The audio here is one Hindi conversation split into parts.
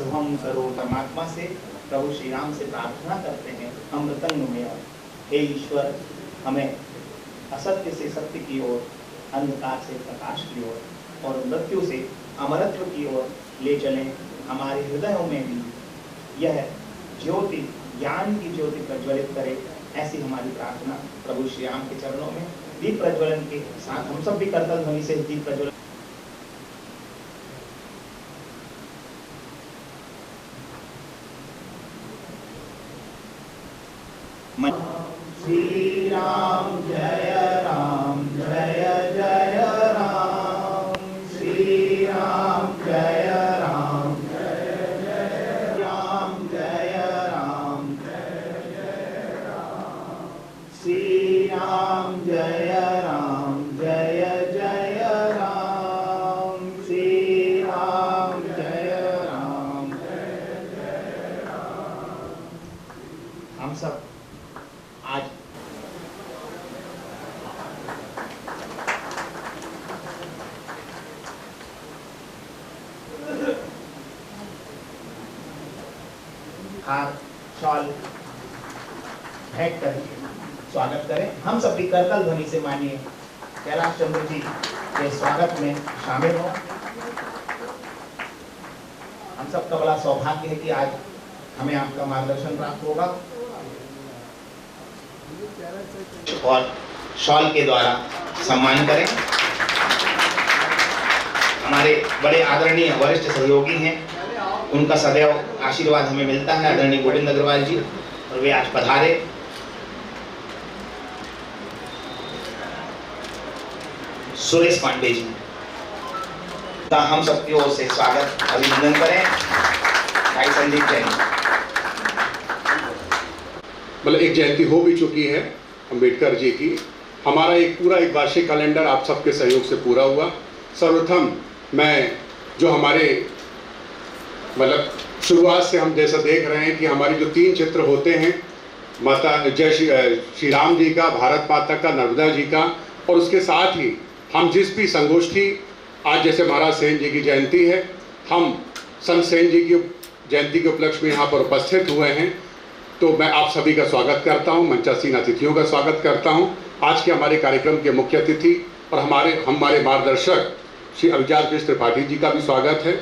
शुभम करो परमात्मा से, प्रभु श्री राम से प्रार्थना करते हैं अमृतंगमय। हे ईश्वर, हमें असत्य से सत्य की ओर, अंधकार से प्रकाश की ओर और मृत्यु से अमरत्व की ओर ले चलें। हमारे हृदयों में भी यह ज्योति, ज्ञान की ज्योति प्रज्वलित करे, ऐसी हमारी प्रार्थना प्रभु श्री राम के चरणों में। दीप प्रज्वलन के साथ हम सब भी करतल ध्वनि से दीप प्रज्वलन। श्री राम जय राम, जय जय राम। श्री राम जय राम, जय जय राम, जय राम, जय जय राम। श्री राम जय राम, जय जय राम। श्री राम जय राम, जय जय राम। हम सब आज हाथ शॉल भेंट कर स्वागत करें। हम सब भी करतल ध्वनि से मानिए कैलाश चंद्र जी के स्वागत में शामिल हो। हम सबका बड़ा सौभाग्य है कि आज हमें आपका मार्गदर्शन प्राप्त होगा और शॉल के द्वारा सम्मान करें। हमारे बड़े आदरणीय वरिष्ठ सहयोगी हैं, उनका सदैव आशीर्वाद हमें मिलता है, आदरणीय गोविंद अग्रवाल जी, और वे आज पधारे। सुरेश पांडे जी का हम सबकी ओर से स्वागत अभिनंदन करें। भाई संदीप जैन, मतलब एक जयंती हो भी चुकी है अंबेडकर जी की। हमारा एक वार्षिक कैलेंडर आप सबके सहयोग से पूरा हुआ। सर्वप्रथम मैं जो हमारे मतलब शुरुआत से हम जैसा देख रहे हैं कि हमारी जो 3 चित्र होते हैं, माता जय श्री राम जी का, भारत माता का, नर्मदा जी का, और उसके साथ ही हम जिस भी संगोष्ठी, आज जैसे महाराज सेन जी की जयंती है, हम संत सेन जी की जयंती के उपलक्ष्य में यहाँ पर उपस्थित हुए हैं, तो मैं आप सभी का स्वागत करता हूँ, मंचासीन अतिथियों का स्वागत करता हूँ। आज के हमारे कार्यक्रम के मुख्य अतिथि और हमारे मार्गदर्शक श्री अभिजात कृष्ण त्रिपाठी जी का भी स्वागत है।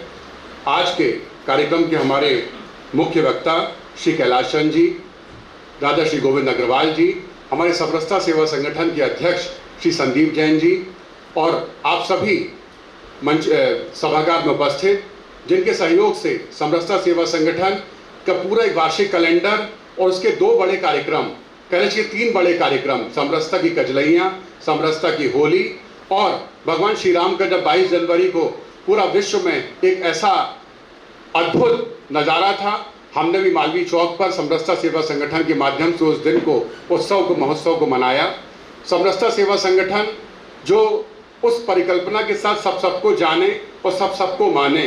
आज के कार्यक्रम के हमारे मुख्य वक्ता श्री कैलाश चंद्र जी, दादा श्री गोविंद अग्रवाल जी, हमारे समरसता सेवा संगठन के अध्यक्ष श्री संदीप जैन जी, और आप सभी मंच सभागार में उपस्थित, जिनके सहयोग से समरसता सेवा संगठन का पूरा एक वार्षिक कैलेंडर और उसके 2 बड़े कार्यक्रम, कह के 3 बड़े कार्यक्रम, समरसता की कजलैया, समरसता की होली, और भगवान श्री राम का जब 22 जनवरी को पूरा विश्व में एक ऐसा अद्भुत नज़ारा था, हमने भी मालवीय चौक पर समरसता सेवा संगठन के माध्यम से उस दिन को, उत्सव को, महोत्सव को मनाया। समरसता सेवा संगठन जो उस परिकल्पना के साथ सबको जाने और सबको माने,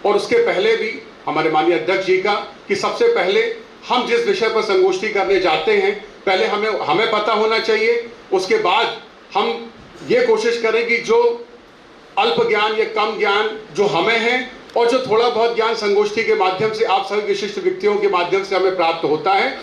और उसके पहले भी हमारे माननीय अध्यक्ष जी का कि सबसे पहले हम जिस विषय पर संगोष्ठी करने जाते हैं, पहले हमें पता होना चाहिए, उसके बाद हम ये कोशिश करें कि जो अल्प ज्ञान या कम ज्ञान जो हमें है, और जो थोड़ा बहुत ज्ञान संगोष्ठी के माध्यम से आप सभी विशिष्ट व्यक्तियों के माध्यम से हमें प्राप्त होता है,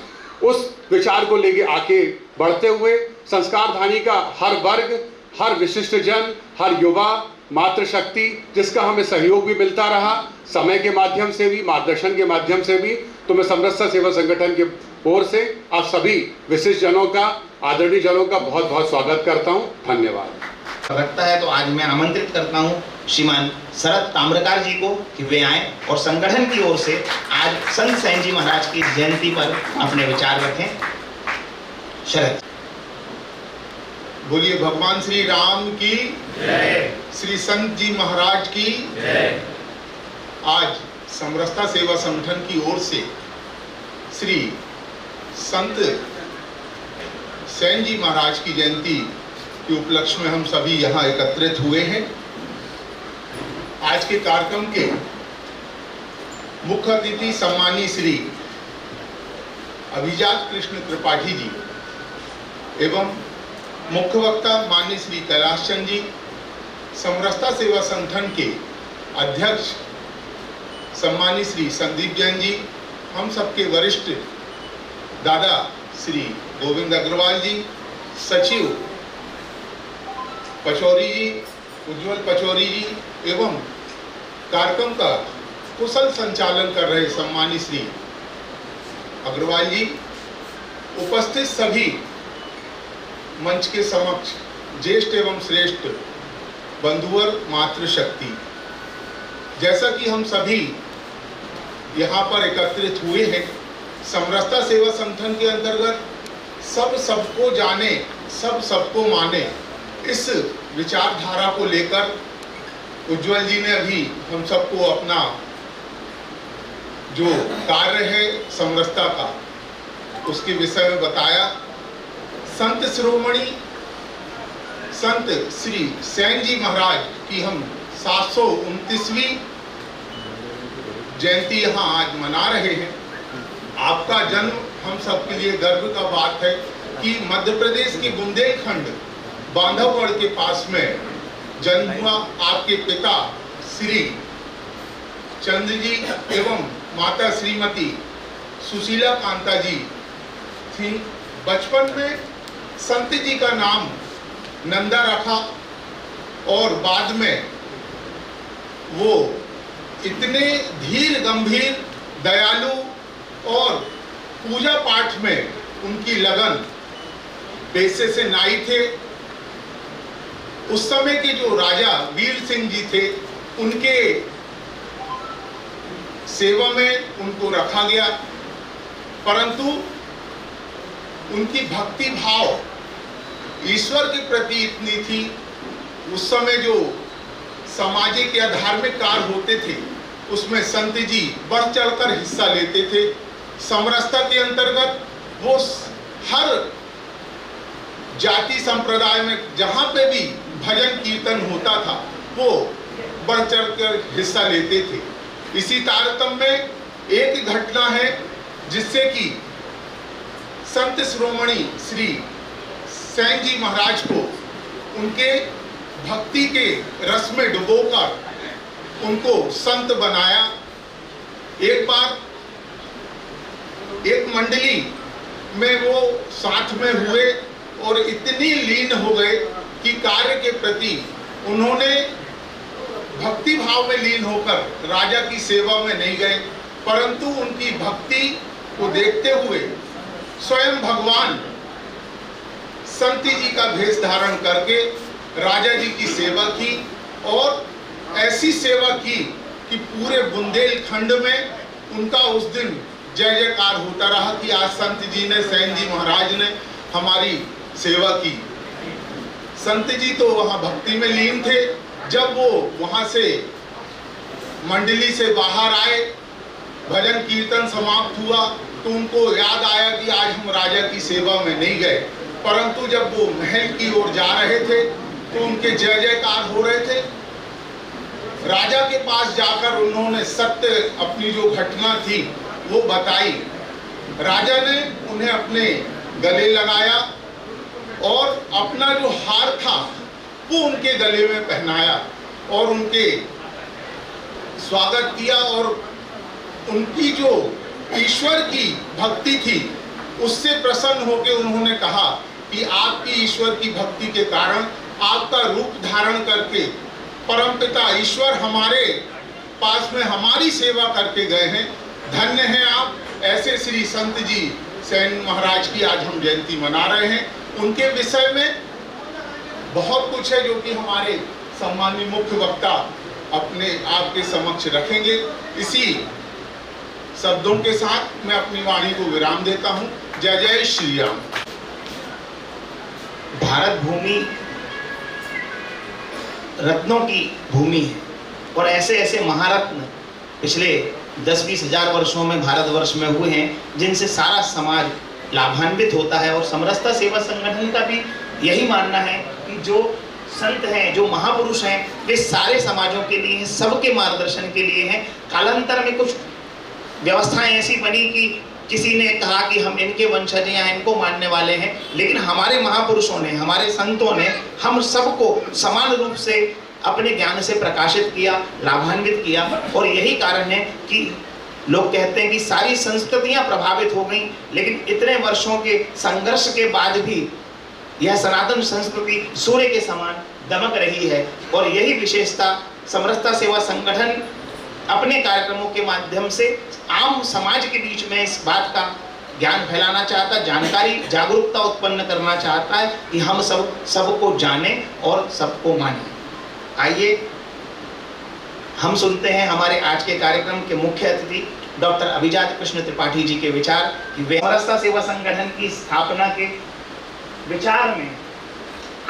उस विचार को लेके आगे बढ़ते हुए संस्कारधानी का हर वर्ग, हर विशिष्ट जन, हर युवा, मातृशक्ति, जिसका हमें सहयोग भी मिलता रहा समय के माध्यम से भी, मार्गदर्शन के माध्यम से भी, तो मैं समरसता सेवा संगठन के ओर से आप सभी विशिष्ट जनों का, आदरणीय जनों का बहुत बहुत स्वागत करता हूँ। धन्यवाद। रखता है तो आज मैं आमंत्रित करता हूँ श्रीमान शरद ताम्रकार जी को कि वे आए और संगठन की ओर से आज संत सेन जी महाराज की जयंती पर अपने विचार रखें। शरद। बोलिए भगवान श्री राम की जय, श्री संत जी महाराज की जय। आज समरसता सेवा संगठन की ओर से श्री संत सेन जी महाराज की जयंती के उपलक्ष्य में हम सभी यहाँ एकत्रित हुए हैं। आज के कार्यक्रम के मुख्य अतिथि सम्मानीय श्री अभिजात कृष्ण त्रिपाठी जी एवं मुख्य वक्ता माननीय श्री कैलाश चंद्र जी, समरसता सेवा संगठन के अध्यक्ष सम्मानित श्री संदीप जैन जी, हम सबके वरिष्ठ दादा श्री गोविंद अग्रवाल जी, सचिव पचौरी जी, उज्जवल पचौरी जी एवं कार्यक्रम का कुशल संचालन कर रहे सम्मानित श्री अग्रवाल जी, उपस्थित सभी मंच के समक्ष ज्येष्ठ एवं श्रेष्ठ बंधुवर मातृशक्ति, जैसा कि हम सभी यहाँ पर एकत्रित हुए हैं, समरसता सेवा संगठन के अंतर्गत सब सबको जाने, सब सबको माने, इस विचारधारा को लेकर उज्जवल जी ने अभी हम सबको अपना जो कार्य है समरसता का, उसके विषय में बताया। संत शिरोमणि संत श्री सेन जी महाराज की हम 729वीं जयंती यहाँ आज मना रहे हैं। आपका जन्म हम सबके लिए गर्व का बात है कि मध्य प्रदेश के बुंदेलखंड बांधवगढ़ के पास में जन्म हुआ। आपके पिता श्री चंद्र जी एवं माता श्रीमती सुशीला कांता जी थी। बचपन में संत जी का नाम नंदा रखा और बाद में वो इतने धीर गंभीर, दयालु और पूजा पाठ में उनकी लगन, पेशे से नाई थे। उस समय के जो राजा वीर सिंह जी थे, उनके सेवा में उनको रखा गया, परंतु उनकी भक्ति भाव ईश्वर के प्रति इतनी थी। उस समय जो सामाजिक या धार्मिक कार्य होते थे, उसमें संत जी बढ़ चढ़कर हिस्सा लेते थे। समरसता के अंतर्गत वो हर जाति संप्रदाय में जहाँ पे भी भजन कीर्तन होता था, वो बढ़ चढ़कर हिस्सा लेते थे। इसी तारतम्य में एक घटना है जिससे कि संत शिरोमणि श्री सेन जी महाराज को उनके भक्ति के रस में डुबोकर उनको संत बनाया। एक बार एक मंडली में वो साथ में हुए और इतनी लीन हो गए कि कार्य के प्रति उन्होंने भक्ति भाव में लीन होकर राजा की सेवा में नहीं गए, परंतु उनकी भक्ति को देखते हुए स्वयं भगवान संत जी का भेष धारण करके राजा जी की सेवा की और ऐसी सेवा की कि पूरे बुंदेलखंड में उनका उस दिन जय जयकार होता रहा कि आज संत जी ने, सेन जी महाराज ने हमारी सेवा की। संत जी तो वहाँ भक्ति में लीन थे। जब वो वहाँ से मंडली से बाहर आए, भजन कीर्तन समाप्त हुआ, तो उनको याद आया कि आज हम राजा की सेवा में नहीं गए। परंतु जब वो महल की ओर जा रहे थे तो उनके जय जयकार हो रहे थे। राजा के पास जाकर उन्होंने सत्य, अपनी जो घटना थी वो बताई। राजा ने उन्हें अपने गले लगाया और अपना जो हार था वो उनके गले में पहनाया और उनके स्वागत किया और उनकी जो ईश्वर की भक्ति थी उससे प्रसन्न होकर उन्होंने कहा कि आपकी ईश्वर की भक्ति के कारण, आपका रूप धारण करके परमपिता ईश्वर हमारे पास में हमारी सेवा करके गए हैं, धन्य हैं आप। ऐसे श्री संत जी सेन महाराज की आज हम जयंती मना रहे हैं। उनके विषय में बहुत कुछ है जो कि हमारे सम्मानीय मुख्य वक्ता अपने आपके समक्ष रखेंगे। इसी शब्दों के साथ मैं अपनी वाणी को विराम देता हूं। जय जय श्री राम। भारत भूमि रत्नों की भूमि है और ऐसे ऐसे महारत्न पिछले 10-20 हजार वर्षों में भारतवर्ष में हुए हैं जिनसे सारा समाज लाभान्वित होता है। और समरसता सेवा संगठन का भी यही मानना है कि जो संत हैं, जो महापुरुष हैं, वे सारे समाजों के लिए हैं, सबके मार्गदर्शन के लिए हैं। कालांतर में कुछ व्यवस्थाएं ऐसी बनी कि किसी ने कहा कि हम इनके वंशज हैं, इनको मानने वाले हैं, लेकिन हमारे महापुरुषों ने, हमारे संतों ने हम सबको समान रूप से अपने ज्ञान से प्रकाशित किया, लाभान्वित किया। और यही कारण है कि लोग कहते हैं कि सारी संस्कृतियां प्रभावित हो गई, लेकिन इतने वर्षों के संघर्ष के बाद भी यह सनातन संस्कृति सूर्य के समान दमक रही है। और यही विशेषता समरसता सेवा संगठन अपने कार्यक्रमों के माध्यम से आम समाज के बीच में इस बात का ज्ञान फैलाना चाहता है, जानकारी जागरूकता उत्पन्न करना चाहता है कि हम सबको जाने और सबको माने। आइए हम सुनते हैं हमारे आज के कार्यक्रम के मुख्य अतिथि डॉक्टर अभिजात कृष्ण त्रिपाठी जी के विचार कि वे समरसता सेवा संगठन की स्थापना के विचार में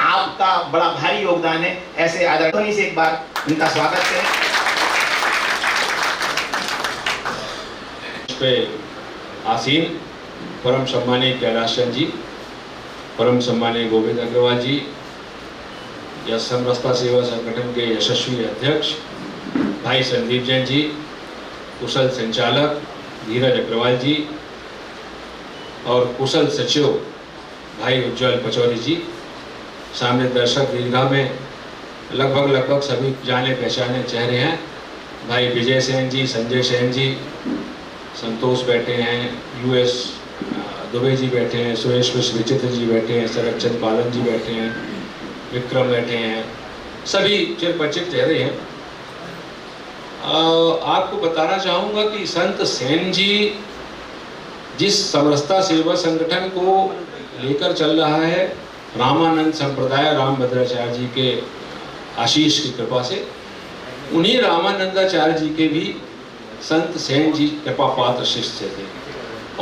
आपका बड़ा भारी योगदान है। ऐसे आदरणीय से एक बार उनका स्वागत करें। पे आसीन परम सम्मानीय कैलाश चंद जी, परम सम्मानीय गोविंद अग्रवाल जी, या समरसता सेवा संगठन के यशस्वी अध्यक्ष भाई संदीप जैन जी, कुशल संचालक धीरज अग्रवाल जी और कुशल सचिव भाई उज्जवल पचौरी जी, सामने दर्शक दीर्घा में लगभग सभी जाने पहचाने चेहरे हैं। भाई विजय सेन जी, संजय सेन जी, संतोष बैठे हैं, यूएस दुबे जी बैठे हैं, सुरेश विचित्र जी बैठे हैं, शरद चंद पालन जी बैठे हैं, विक्रम बैठे हैं, सभी चिरपरिचित चेहरे हैं। आपको बताना चाहूँगा कि संत सेन जी जिस समरसता सेवा संगठन को लेकर चल रहा है, रामानंद संप्रदाय रामभद्राचार्य जी के आशीष की कृपा से, उन्हीं रामानंदाचार्य जी के भी संत सेन जी कृपा पात्र शिष्य थे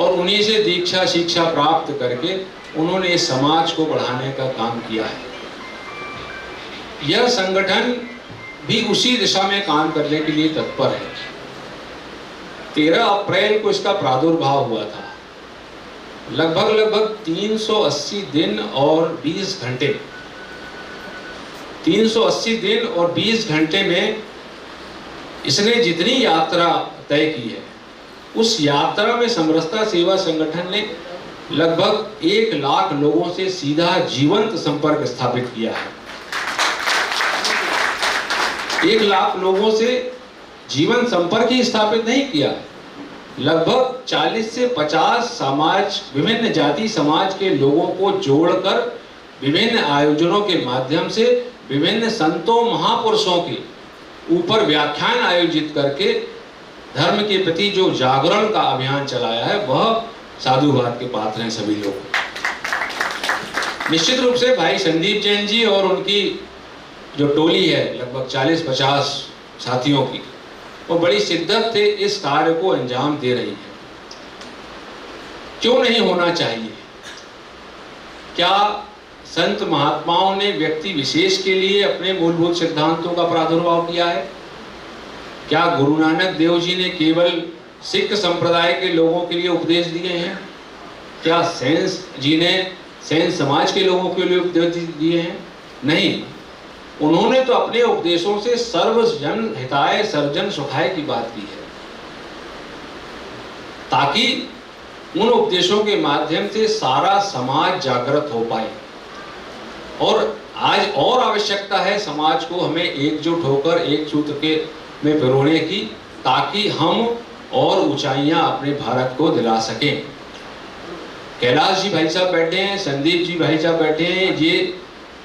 और उन्हीं से दीक्षा शिक्षा प्राप्त करके उन्होंने इस समाज को बढ़ाने का काम किया है। यह संगठन भी उसी दिशा में काम करने के लिए तत्पर है। 13 अप्रैल को इसका प्रादुर्भाव हुआ था। लगभग 380 दिन और 20 घंटे 380 दिन और 20 घंटे में इसने जितनी यात्रा तय की है, उस यात्रा में समरसता सेवा संगठन ने लगभग 1 लाख लोगों से सीधा जीवंत संपर्क स्थापित किया है। 1 लाख लोगों से जीवन संपर्क ही स्थापित नहीं किया, लगभग 40 से 50 समाज, विभिन्न जाति समाज के लोगों को जोड़कर विभिन्न आयोजनों के माध्यम से विभिन्न संतों महापुरुषों के ऊपर व्याख्यान आयोजित करके धर्म के प्रति जो जागरण का अभियान चलाया है, वह साधुवाद के पात्र हैं सभी लोग। निश्चित रूप से भाई संदीप जैन जी और उनकी जो टोली है लगभग 40-50 साथियों की, वो बड़ी शिद्दत से इस कार्य को अंजाम दे रही है। क्यों नहीं होना चाहिए? क्या संत महात्माओं ने व्यक्ति विशेष के लिए अपने मूलभूत सिद्धांतों का प्रादुर्भाव किया है? क्या गुरु नानक देव जी ने केवल सिख संप्रदाय के लोगों के लिए उपदेश दिए हैं? क्या सेन जी ने सेन समाज के लोगों के लिए उपदेश दिए हैं? नहीं, उन्होंने तो अपने उपदेशों से सर्व जन हिताय सर्वजन सुखाय की बात की है, ताकि उन उपदेशों के माध्यम से सारा समाज जागृत हो पाए। और आज और आवश्यकता है समाज को हमें एकजुट होकर एक सूत्र के में पिरोने की, ताकि हम और ऊंचाइयां अपने भारत को दिला सकें। कैलाश जी भाई साहब बैठे हैं, संदीप जी भाई साहब बैठे हैं, ये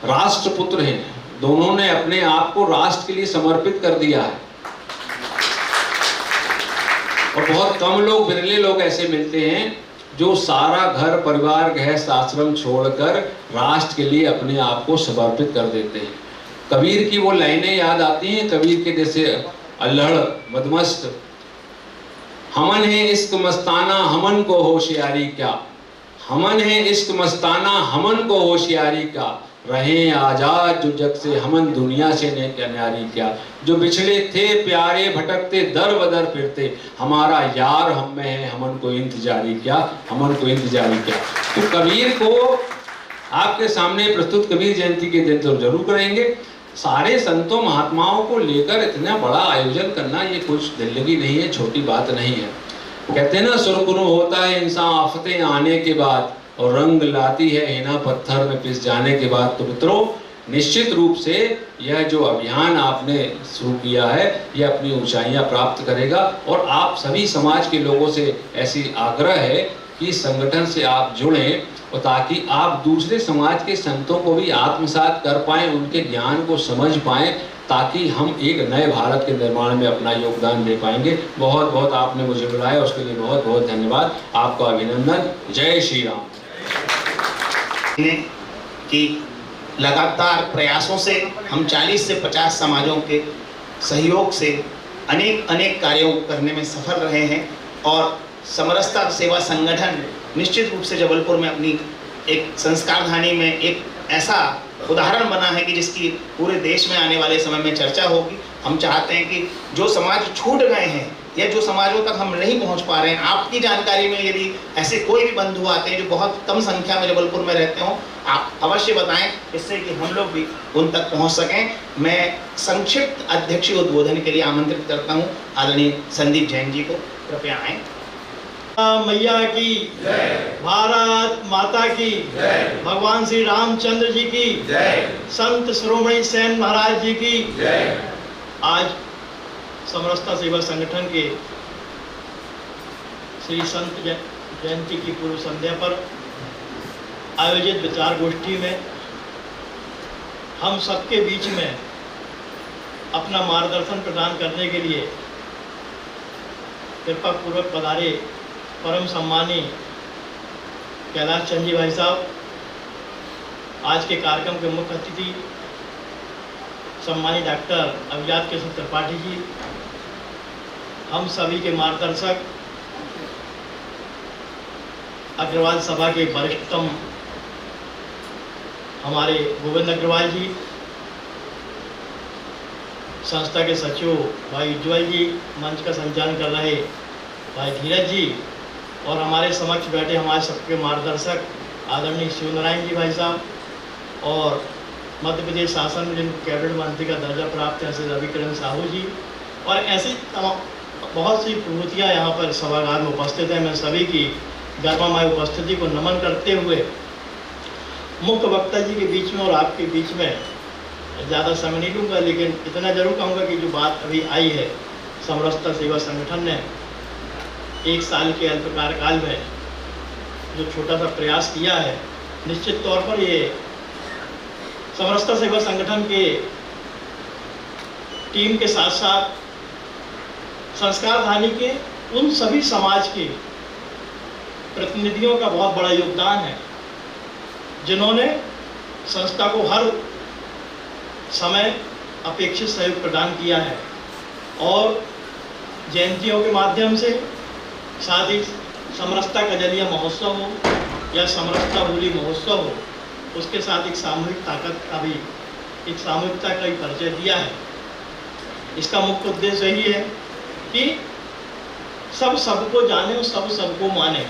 राष्ट्रपुत्र हैं। दोनों ने अपने आप को राष्ट्र के लिए समर्पित कर दिया है और बहुत कम लोग, बिरले लोग ऐसे मिलते हैं जो सारा घर परिवार गृहस्थ आश्रम छोड़कर राष्ट्र के लिए अपने आप को समर्पित कर देते हैं। कबीर की वो लाइनें याद आती हैं, कबीर के जैसे अल्हड़ मदमस्त, हमन है इश्क मस्ताना हमन को होशियारी क्या, हमन है इश्क मस्ताना हमन को होशियारी क्या, रहे आजाद जो जग से हमन दुनिया से ने क्या न्यारी क्या, जो बिछड़े थे प्यारे भटकते दर बदर फिरते, हमारा यार हम में है हमन को इंतजारी क्या, हमन को इंतजारी क्या। तो कबीर को आपके सामने प्रस्तुत कबीर जयंती के दिन तो जरूर करेंगे। सारे संतों महात्माओं को लेकर इतना बड़ा आयोजन करना ये कुछ दिल्लगी नहीं है, छोटी बात नहीं है। कहते हैं ना, सुरकुनु होता है इंसान आफतें आने के बाद और रंग लाती है हिना पत्थर में पिस जाने के बाद। तो मित्रों, निश्चित रूप से यह जो अभियान आपने शुरू किया है यह अपनी ऊंचाइयां प्राप्त करेगा। और आप सभी समाज के लोगों से ऐसी आग्रह है कि संगठन से आप जुड़ें और ताकि आप दूसरे समाज के संतों को भी आत्मसात कर पाएं, उनके ज्ञान को समझ पाएं, ताकि हम एक नए भारत के निर्माण में अपना योगदान दे पाएंगे। बहुत बहुत आपने मुझे बुलाया, उसके लिए बहुत बहुत धन्यवाद, आपका अभिनंदन। जय श्री राम। कि लगातार प्रयासों से हम 40 से 50 समाजों के सहयोग से अनेक कार्यों को करने में सफल रहे हैं और समरसता सेवा संगठन निश्चित रूप से जबलपुर में अपनी एक संस्कारधानी में एक ऐसा उदाहरण बना है कि जिसकी पूरे देश में आने वाले समय में चर्चा होगी। हम चाहते हैं कि जो समाज छूट गए हैं या जो समाजों तक हम नहीं पहुंच पा रहे हैं, आपकी जानकारी में यदि ऐसे कोई भी बंधु आते हैं जो बहुत कम संख्या में जबलपुर में रहते हों, आप अवश्य बताएं, इससे कि हम लोग भी उन तक पहुंच सकें। मैं संक्षिप्त अध्यक्षीय उद्बोधन के लिए आमंत्रित करता हूं आदरणीय संदीप जैन जी को, कृपया आएं। मैया की जय, भारत माता की जय, भगवान श्री रामचंद्र जी की जय, संत शिरोमणि सेन महाराज जी की जय। आज समरसता सेवा संगठन के श्री संत जयंती की पूर्व संध्या पर आयोजित विचार गोष्ठी में हम सबके बीच में अपना मार्गदर्शन प्रदान करने के लिए कृपा पूर्वक पधारे परम सम्मानी कैलाश चंद जी भाई साहब, आज के कार्यक्रम के मुख्य अतिथि सम्मानी डॉक्टर अभिजात केशव त्रिपाठी जी, हम सभी के मार्गदर्शक अग्रवाल सभा के वरिष्ठतम हमारे गोविंद अग्रवाल जी, संस्था के सचिव भाई उज्ज्वल जी, मंच का संचालन कर रहे भाई धीरज जी और हमारे समक्ष बैठे हमारे सबके मार्गदर्शक आदरणीय शिवनारायण जी भाई साहब और मध्य प्रदेश शासन में जिनको कैबिनेट मंत्री का दर्जा प्राप्त है श्री रविकिरण साहू जी और ऐसी बहुत सी प्रभुतियाँ यहाँ पर सभागार में उपस्थित हैं। मैं सभी की गर्मामय उपस्थिति को नमन करते हुए मुख्य वक्ता जी के बीच में और आपके बीच में ज़्यादा समय नहीं लूँगा, लेकिन इतना जरूर कहूँगा कि जो बात अभी आई है, समरसता सेवा संगठन ने 1 साल के अल्प कार्यकाल में जो छोटा सा प्रयास किया है, निश्चित तौर पर ये समरसता सेवा संगठन के टीम के साथ साथ संस्कारधानी के उन सभी समाज के प्रतिनिधियों का बहुत बड़ा योगदान है जिन्होंने संस्था को हर समय अपेक्षित सहयोग प्रदान किया है और जयंतियों के माध्यम से, साथ ही समरसता कजलिया महोत्सव हो या समरसता होली महोत्सव हो, उसके साथ एक सामूहिक ताकत का भी, एक सामूहिकता का भी परिचय दिया है। इसका मुख्य उद्देश्य यही है कि सब सबको जाने और सब सबको माने।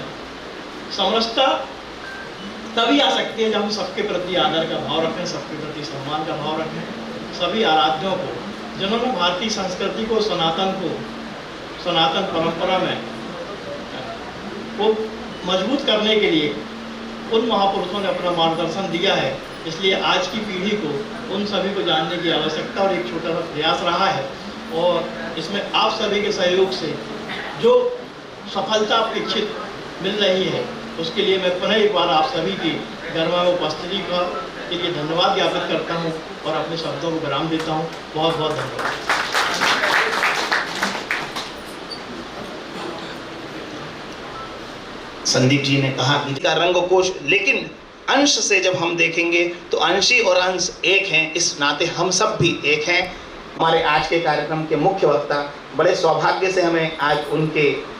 समरसता तभी आ सकती है जब हम सबके प्रति आदर का भाव रखें, सबके प्रति सम्मान का भाव रखें। सभी आराध्यों को, जिन्होंने भारतीय संस्कृति को, सनातन परंपरा में को मजबूत करने के लिए उन महापुरुषों ने अपना मार्गदर्शन दिया है। इसलिए आज की पीढ़ी को उन सभी को जानने की आवश्यकता और एक छोटा सा प्रयास रहा है और इसमें आप सभी के सहयोग से जो सफलता अपेक्षित मिल रही है, उसके लिए मैं पुनः एक बार आप सभी की गर्मा में उपस्थिति के लिए धन्यवाद ज्ञापित करता हूं और अपने शब्दों को विराम देता हूं। बहुत बहुत धन्यवाद। संदीप जी ने कहा कि का रंगकोश, लेकिन अंश से जब हम देखेंगे तो अंशी और अंश एक हैं, इस नाते हम सब भी एक हैं। हमारे आज के कार्यक्रम के मुख्य वक्ता, बड़े सौभाग्य से हमें आज उनके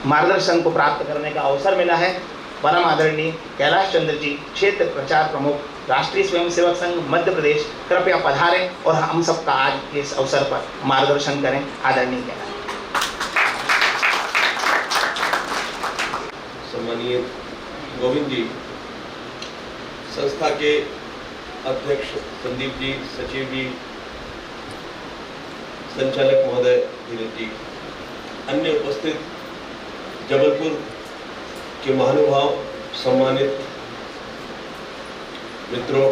मार्गदर्शन को प्राप्त करने का अवसर मिला है। परम आदरणीय कैलाश चंद्र जी, क्षेत्र प्रचार प्रमुख, राष्ट्रीय स्वयंसेवक संघ मध्य प्रदेश, कृपया पधारें और हम सबका आज के इस अवसर पर मार्गदर्शन करें। आदरणीय कैलाश। सम्मानीय गोविंद जी, संस्था के अध्यक्ष संदीप जी, सचिव जी, संचालक महोदय धीरज जी, अन्य उपस्थित जबलपुर के महानुभाव, सम्मानित मित्रों,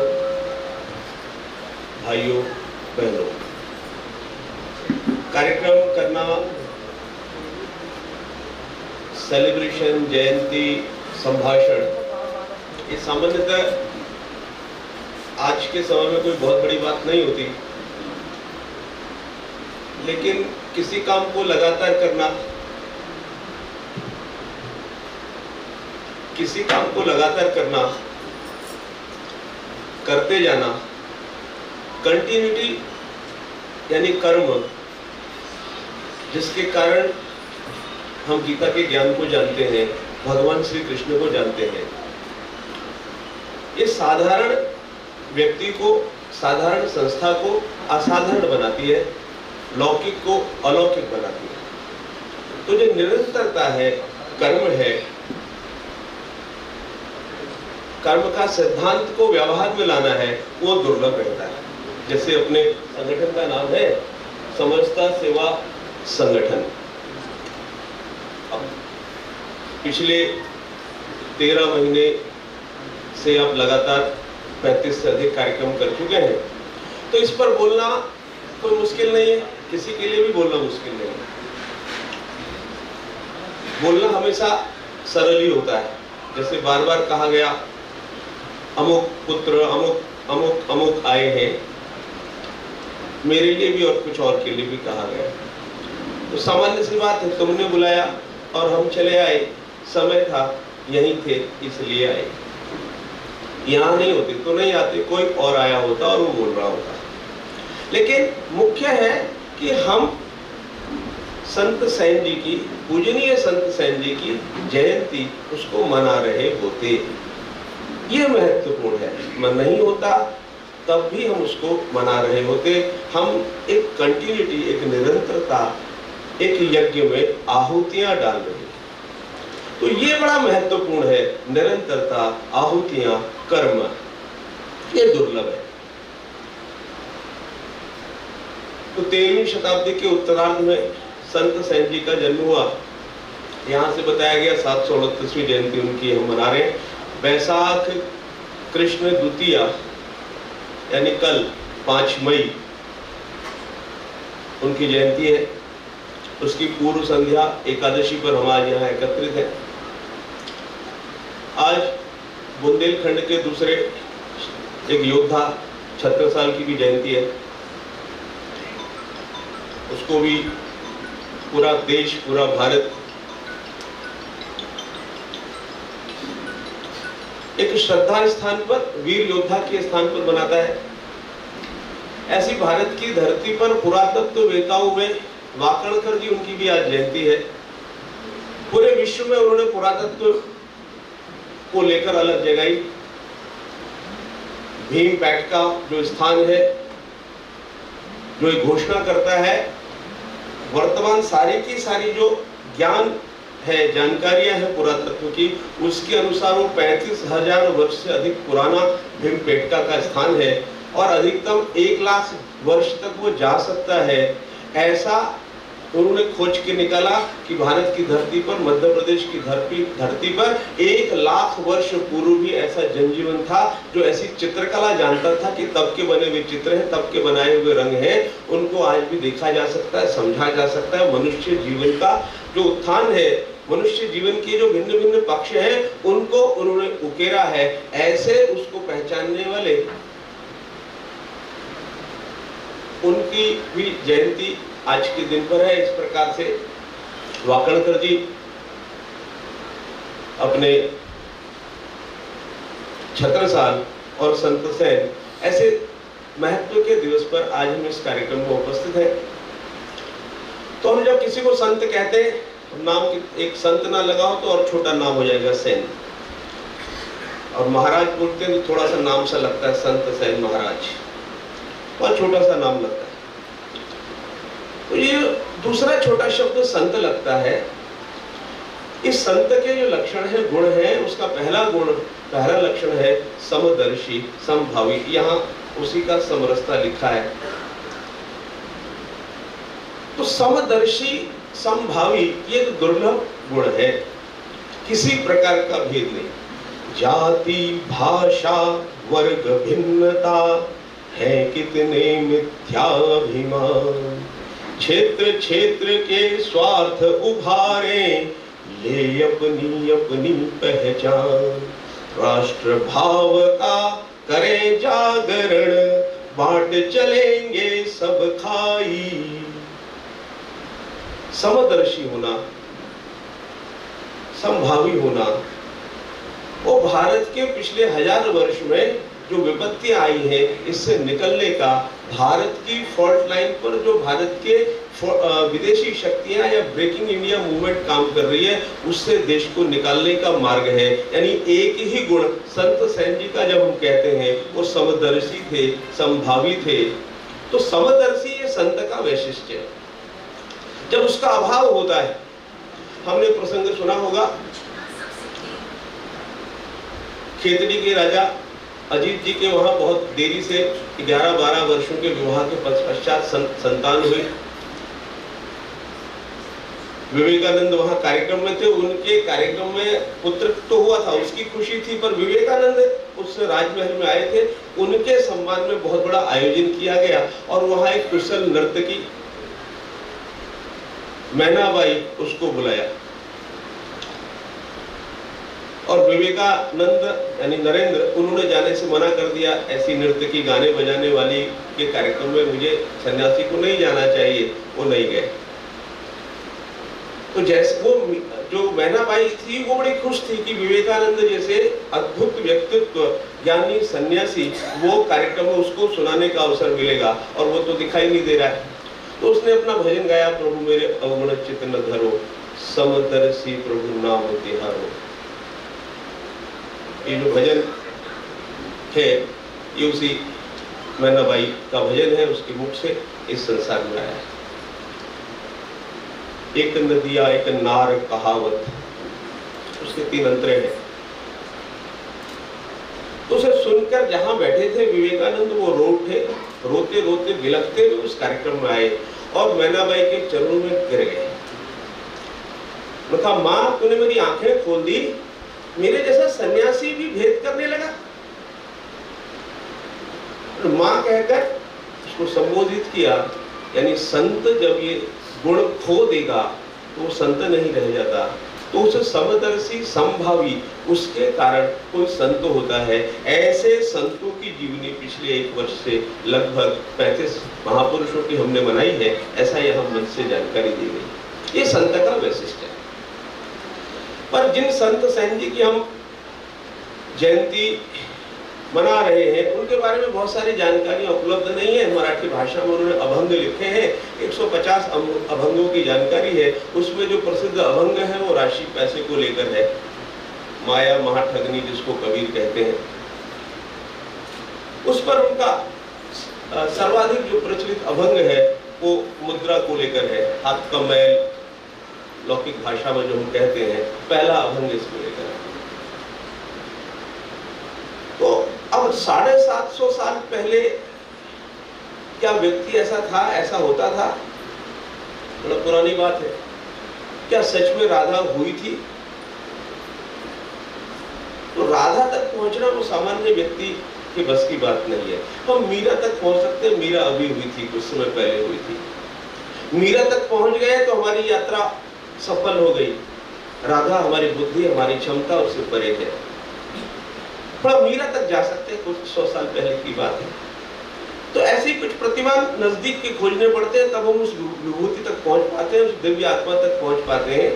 भाइयों बहनों, कार्यक्रम करना, सेलिब्रेशन, जयंती, संभाषण, ये सामान्यतः आज के समय में कोई बहुत बड़ी बात नहीं होती, लेकिन किसी काम को लगातार करना, किसी काम को लगातार करना, करते जाना, कंटिन्यूटी यानी कर्म, जिसके कारण हम गीता के ज्ञान को जानते हैं, भगवान श्री कृष्ण को जानते हैं, ये साधारण व्यक्ति को, साधारण संस्था को असाधारण बनाती है, लौकिक को अलौकिक बनाती है। तो जो निरंतरता है, कर्म है, कर्म का सिद्धांत को व्यवहार में लाना है, वो दुर्लभ रहता है। जैसे अपने संगठन का नाम है समरसता सेवा संगठन। अब पिछले 13 महीने से आप लगातार 35 से अधिक कार्यक्रम कर चुके हैं, तो इस पर बोलना कोई मुश्किल नहीं है, किसी के लिए भी बोलना मुश्किल नहीं है। बोलना हमेशा सरल ही होता है। जैसे बार बार कहा गया, अमुक पुत्र अमुक अमुक अमुक आए हैं, मेरे लिए भी और कुछ और के लिए भी कहा गया। तो सामान्य सी बात है, तुमने बुलाया और हम चले आए, समय था, यहीं थे इसलिए आए। यहाँ नहीं होते तो नहीं आते, कोई और आया होता और वो बोल रहा होता। लेकिन मुख्य है कि हम संत सेन जी की, पूजनीय संत सेन जी की जयंती उसको मना रहे होते, ये महत्वपूर्ण है। मन नहीं होता तब भी हम उसको मना रहे होते। हम एक कंटिन्यूटी, एक निरंतरता, एक यज्ञ में आहुतियां डाल रहे हैं। तो ये बड़ा महत्वपूर्ण है, निरंतरता, आहुतियां, कर्म, ये दुर्लभ है। तो 13वीं शताब्दी के उत्तरार्ध में संत सेन जी का जन्म हुआ। यहाँ से बताया गया 729वीं जयंती उनकी हम मना रहे हैं। वैशाख कृष्ण द्वितीया यानी कल 5 मई उनकी जयंती है। उसकी पूर्व संध्या एकादशी पर हम आज यहाँ एकत्रित हैं। आज बुंदेलखंड के दूसरे एक योद्धा छत्रसाल की भी जयंती है। उसको भी पूरा देश, पूरा भारत एक श्रद्धा स्थान पर, वीर योद्धा के स्थान पर मनाता है। ऐसी भारत की धरती पर पुरातत्व वेताओं में वाकणकर जी, उनकी भी आज जयंती है। पूरे विश्व में उन्होंने पुरातत्व को लेकर अलग जगाई। भीम पैट का जो स्थान है, जो एक घोषणा करता है वर्तमान सारी की सारी जो ज्ञान है, जानकारियां हैं पुरातत्व की, उसके अनुसार वो 35,000 वर्ष से अधिक पुराना भीमपेटका का स्थान है और अधिकतम 1 लाख वर्ष तक वो जा सकता है। ऐसा उन्होंने खोज के निकाला कि भारत की धरती पर, मध्य प्रदेश की धरती पर 1 लाख वर्ष पूर्व भी ऐसा जनजीवन था जो ऐसी चित्रकला जानता था कि तब के बने हुए चित्र हैं, तब के बनाए हुए रंग हैं, उनको आज भी देखा जा सकता है, समझा जा सकता है। मनुष्य जीवन का जो उत्थान है, मनुष्य जीवन के जो भिन्न भिन्न पक्ष हैं, उनको उन्होंने उकेरा है। ऐसे उसको पहचानने वाले उनकी भी जयंती आज के दिन पर है। इस प्रकार से वाकणकर जी अपने छत्रसाल और संत सेन ऐसे महत्व के दिवस पर आज हम इस कार्यक्रम में उपस्थित हैं। तो हम जब किसी को संत कहते हैं, नाम एक संत ना लगाओ तो और छोटा नाम हो जाएगा सेन, और महाराज बोलते हैं तो थोड़ा सा नाम सा लगता है, संत सेन महाराज, और छोटा सा नाम लगता है। तो ये दूसरा छोटा शब्द संत लगता है। इस संत के जो लक्षण है, गुण है, उसका पहला गुण, पहला लक्षण है समदर्शी, समभावी। यहाँ उसी का समरसता लिखा है। तो समदर्शी, समभावी, ये एक दुर्लभ गुण है। किसी प्रकार का भेद नहीं, जाति भाषा वर्ग भिन्नता हैं कितने मिथ्याभिमान, क्षेत्र क्षेत्र के स्वार्थ उभारे, ले अपनी अपनी पहचान। राष्ट्र भाव का करें जागरण, बांट चलेंगे सब खाई। समदर्शी होना, समभावी होना, वो भारत के पिछले 1000 वर्ष में जो विपत्तियां आई है, इससे निकलने का, भारत की फॉल्ट लाइन पर जो भारत के विदेशी शक्तियां या ब्रेकिंग इंडिया मूवमेंट काम कर रही है, उससे देश को निकालने का मार्ग है। यानी एक ही गुण संत सेन जी का जब हम कहते हैं, वो समदर्शी थे, समभावी थे। तो समदर्शी ये संत का वैशिष्ट्य है। जब उसका अभाव होता है, हमने प्रसंग सुना होगा, खेतड़ी के राजा अजीत जी के वहां बहुत देरी से 11-12 वर्षों के विवाह के पश्चात संतान हुई। विवेकानंद वहां कार्यक्रम में थे, उनके कार्यक्रम में पुत्र तो हुआ था, उसकी खुशी थी, पर विवेकानंद उस राजमहल में आए थे, उनके सम्मान में बहुत बड़ा आयोजन किया गया और वहां एक कुशल नर्तकी मैनाबाई उसको बुलाया और विवेकानंद यानी नरेंद्र, उन्होंने जाने से मना कर दिया। ऐसी नर्तकी गाने बजाने वाली के कार्यक्रम में मुझे सन्यासी को नहीं जाना चाहिए, वो नहीं गए। तो जैसे वो जो मैनाबाई थी, वो बड़ी खुश थी कि विवेकानंद जैसे अद्भुत व्यक्तित्व, ज्ञानी सन्यासी, वो कार्यक्रम में उसको सुनाने का अवसर मिलेगा और वो तो दिखाई नहीं दे रहा है। तो उसने अपना भजन गाया, प्रभु मेरे अवगुण चित्त न धरो, समदर्शी प्रभु नाम तिहारो। ये जो भजन है, ये उसी मैनाबाई का भजन है, उसके मुख से इस संसार में आया है। एक नदिया एक नार कहावत, उसके 3 अंतरे हैं। तो उसे सुनकर जहां बैठे थे विवेकानंद, वो रोते रोते बिलखते हुए उस कार्यक्रम में आए और मैनाबाई के चरणों में गिर गए। कहा, माँ तूने मेरी आंखें खोल दी, मेरे जैसा सन्यासी भी भेद करने लगा। माँ कहकर उसको संबोधित किया। यानी संत जब ये गुण खो देगा तो वो संत नहीं रह जाता, तो उसे समदर्शी समभावी, उसके कारण कोई संत होता है। ऐसे संतों की जीवनी पिछले 1 वर्ष से लगभग 35 महापुरुषों की हमने मनाई है, ऐसा यहाँ मंच से जानकारी दी गई। ये संत का वैशिष्ट्य है। पर जिन संत सेन जी की हम जयंती मना रहे हैं, उनके बारे में बहुत सारी जानकारी उपलब्ध नहीं है। मराठी भाषा में उन्होंने अभंग लिखे हैं, 150 अभंगों की जानकारी है। उसमें जो प्रसिद्ध अभंग है वो राशि पैसे को लेकर है, माया महाठगनी जिसको कबीर कहते हैं। उस पर उनका सर्वाधिक जो प्रचलित अभंग है वो मुद्रा को लेकर है, हाथ का मैल, लौकिक भाषा में जो हम कहते हैं, पहला अभंग इसको लेकर है। तो अब 750 साल पहले क्या व्यक्ति ऐसा था, ऐसा होता था? बड़ा पुरानी बात है। क्या सच में राधा हुई थी? तो राधा तक पहुंचना वो सामान्य व्यक्ति के बस की बात नहीं है। हम मीरा तक पहुंच सकते हैं, मीरा अभी हुई थी, कुछ समय पहले हुई थी। मीरा तक पहुंच गए तो हमारी यात्रा सफल हो गई। राधा हमारी बुद्धि, हमारी क्षमता उससे परे है। थोड़ा मीरा तक जा सकते हैं, कुछ 100 साल पहले की बात है। तो ऐसे ही कुछ प्रतिमा नजदीक के खोजने पड़ते हैं, तब हम उस विभूति तक पहुंच पाते हैं, उस दिव्य आत्मा तक पहुंच पाते हैं।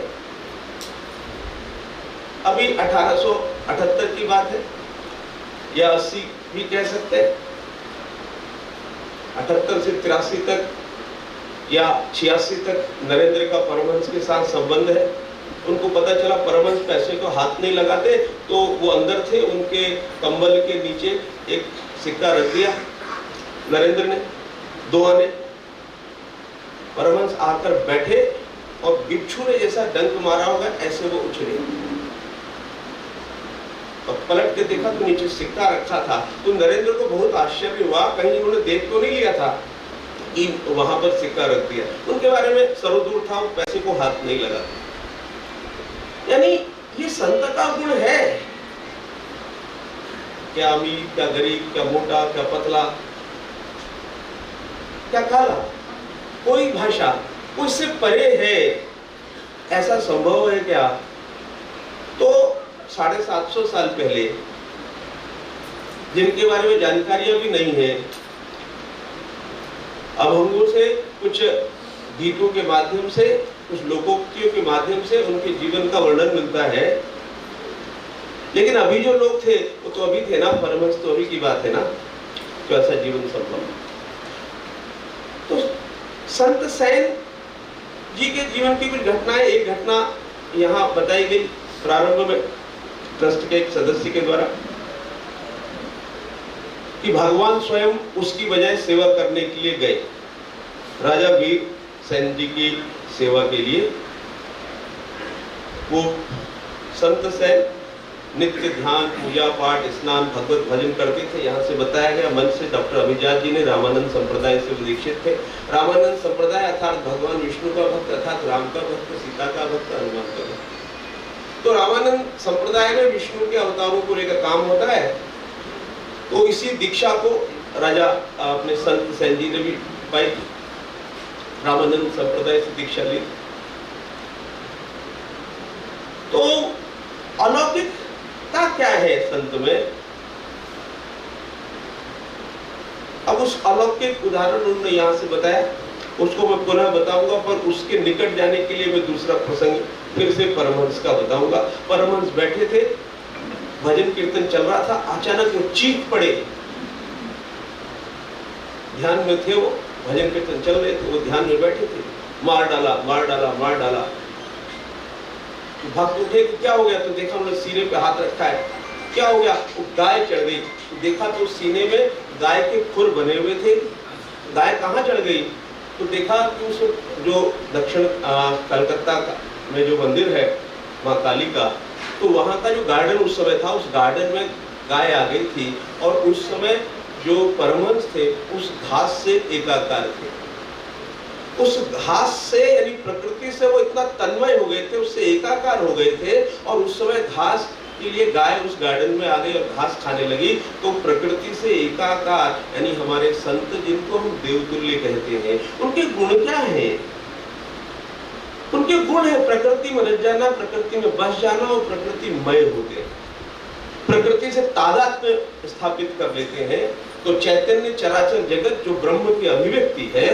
अभी 1878 की बात है, या 80 भी कह सकते हैं। 78 से 83 तक या 86 तक नरेंद्र का परमहंस के साथ संबंध है। उनको पता चला परमहंस पैसे को हाथ नहीं लगाते, तो वो अंदर थे, उनके कंबल के नीचे एक सिक्का रख दिया नरेंद्र ने, 2 आने। परमहंस आकर बैठे और बिच्छू ने जैसा डंक मारा होगा ऐसे वो उछले और पलट के देखा तो नीचे सिक्का रखा था। तो नरेंद्र को बहुत आश्चर्य हुआ, कहीं उन्होंने देख तो नहीं लिया था कि वहां पर सिक्का रख दिया। उनके बारे में सरोदूर था, पैसे को हाथ नहीं लगा। यानी ये संत का गुण है। क्या अमीर, क्या गरीब, क्या मोटा, क्या पतला, क्या काला, कोई भाषा उससे परे है, ऐसा संभव है क्या? तो 750 साल पहले जिनके बारे में जानकारियां भी नहीं है, अब हमको से कुछ गीतों के माध्यम से, कुछ लोकोक्तियों के माध्यम से उनके जीवन का वर्णन मिलता है। लेकिन अभी जो लोग थे वो तो अभी थे ना, परमहंस तो अभी की बात है ना, तो ऐसा जीवन संभव। तो संत सेन जी के जीवन की कुछ घटनाएं, एक घटना यहाँ बताई गई प्रारंभ में ट्रस्ट के एक सदस्य के द्वारा कि भगवान स्वयं उसकी बजाय सेवा करने के लिए गए, राजा वीर सेन जी की सेवा के लिए। वो संत सेन नित्य ध्यान, पूजा पाठ, स्नान, भगवत भजन करते थे। यहाँ से बताया गया मन से डॉक्टर अभिजात जी ने रामानंद संप्रदाय से दीक्षित थे। रामानंद संप्रदाय अर्थात भगवान विष्णु का भक्त, अर्थात राम का भक्त, सीता का भक्त, हनुमान का भक्त। तो रामानंद संप्रदाय में विष्णु के अवतारों को लेकर काम होता है। तो इसी दीक्षा को राजा अपने संत सेन जी ने भी पाई, रामानंद संप्रदाय से दीक्षा ली। तो अलौकिकता क्या है संत में? अब उस अलौकिक उदाहरण उन्होंने यहाँ से बताया, उसको मैं पुनः बताऊंगा, पर उसके निकट जाने के लिए मैं दूसरा प्रसंग फिर से परमहंस का बताऊंगा। परमहंस बैठे थे, भजन कीर्तन चल रहा था, अचानक वो चीख पड़े। ध्यान में थे वो, भजन कीर्तन चल रहे थे, वो ध्यान में बैठे थे। मार डाला, मार डाला, मार डाला। तो भक्त उठे, क्या हो गया? तो देखा उन्होंने सीने पे हाथ रखा है, क्या हो गया? वो गाय चढ़ गई। तो देखा तो सीने में गाय के खुर बने हुए थे। गाय कहाँ चढ़ गई? तो देखा कि उस जो दक्षिण कलकत्ता में जो मंदिर है माँ काली का, तो वहां का जो गार्डन उस समय था, उस गार्डन में गाय आ गई थी। और उस समय जो परमहंस थे उस घास से एकाकार थे। उस घास से यानी प्रकृति से वो इतना तन्मय हो गए थे, उससे एकाकार हो गए थे। और उस समय घास के लिए गाय उस गार्डन में आ गई और घास खाने लगी। तो प्रकृति से एकाकार यानी हमारे संत, जिनको हम देवतुल्य कहते हैं, उनके गुण क्या है? उनके गुण है प्रकृति में रच जाना, प्रकृति में बस जाना और प्रकृति मय होते हैं, प्रकृति से तादात्म्य स्थापित कर लेते हैं। तो चैतन्य चराचर जगत जो ब्रह्म की अभिव्यक्ति है,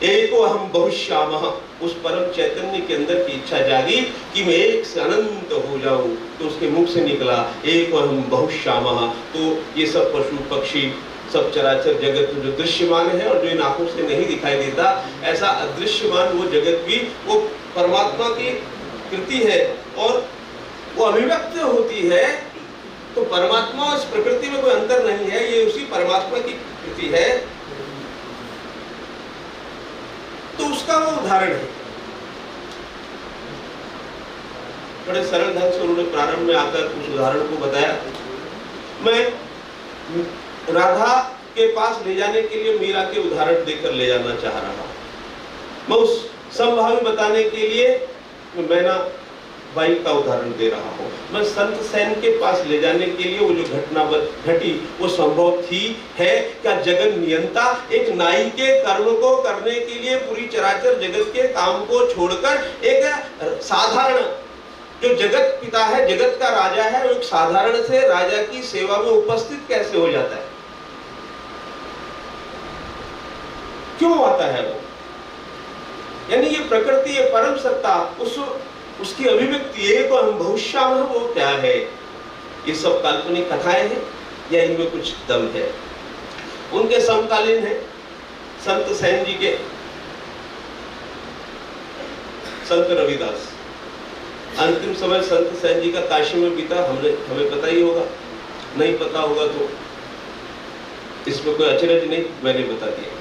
एको अहम बहुश्यामः, उस परम चैतन्य के अंदर की इच्छा जागी कि मैं एक से अनंत हो जाऊं। तो उसके मुख से निकला एको अहम बहुश्यामः। तो ये सब पशु पक्षी, सब चराचर जगत जो दृश्यमान है और जो इन आंखों से नहीं दिखाई देता, ऐसा अदृश्यमान वो जगत भी वो परमात्मा की कृति है और वो अभिव्यक्त होती है। तो परमात्मा और इस प्रकृति में कोई अंतर नहीं है, ये उसी परमात्मा की कृति है। तो उसका वो उदाहरण है। बड़े सरल ढंग से उन्होंने प्रारंभ में आकर उस उदाहरण को बताया। मैं राधा के पास ले जाने के लिए मीरा के उदाहरण देकर ले जाना चाह रहा हूं। मैं उस संभावी बताने के लिए मैना बाई का उदाहरण दे रहा हूं। मैं संत सेन के पास ले जाने के लिए वो जो घटना घटी वो संभव थी है क्या? जगत नियंता एक नाई के कर्म को करने के लिए पूरी चराचर जगत के काम को छोड़कर एक साधारण जो जगत पिता है, जगत का राजा है, वो एक साधारण से राजा की सेवा में उपस्थित कैसे हो जाता है? क्यों आता है वो? यानी ये प्रकृति, ये परम सत्ता, उसकी अभिव्यक्ति एक हम बहुश्याम है, वो क्या है? ये सब काल्पनिक कथाएं हैं या इनमें कुछ दम है? उनके समकालीन है संत सेन जी के संत रविदास। अंतिम समय संत सेन जी का काशी में बीता, हमें पता ही होगा, नहीं पता होगा तो इसमें कोई अचरज नहीं, मैंने बता दिया।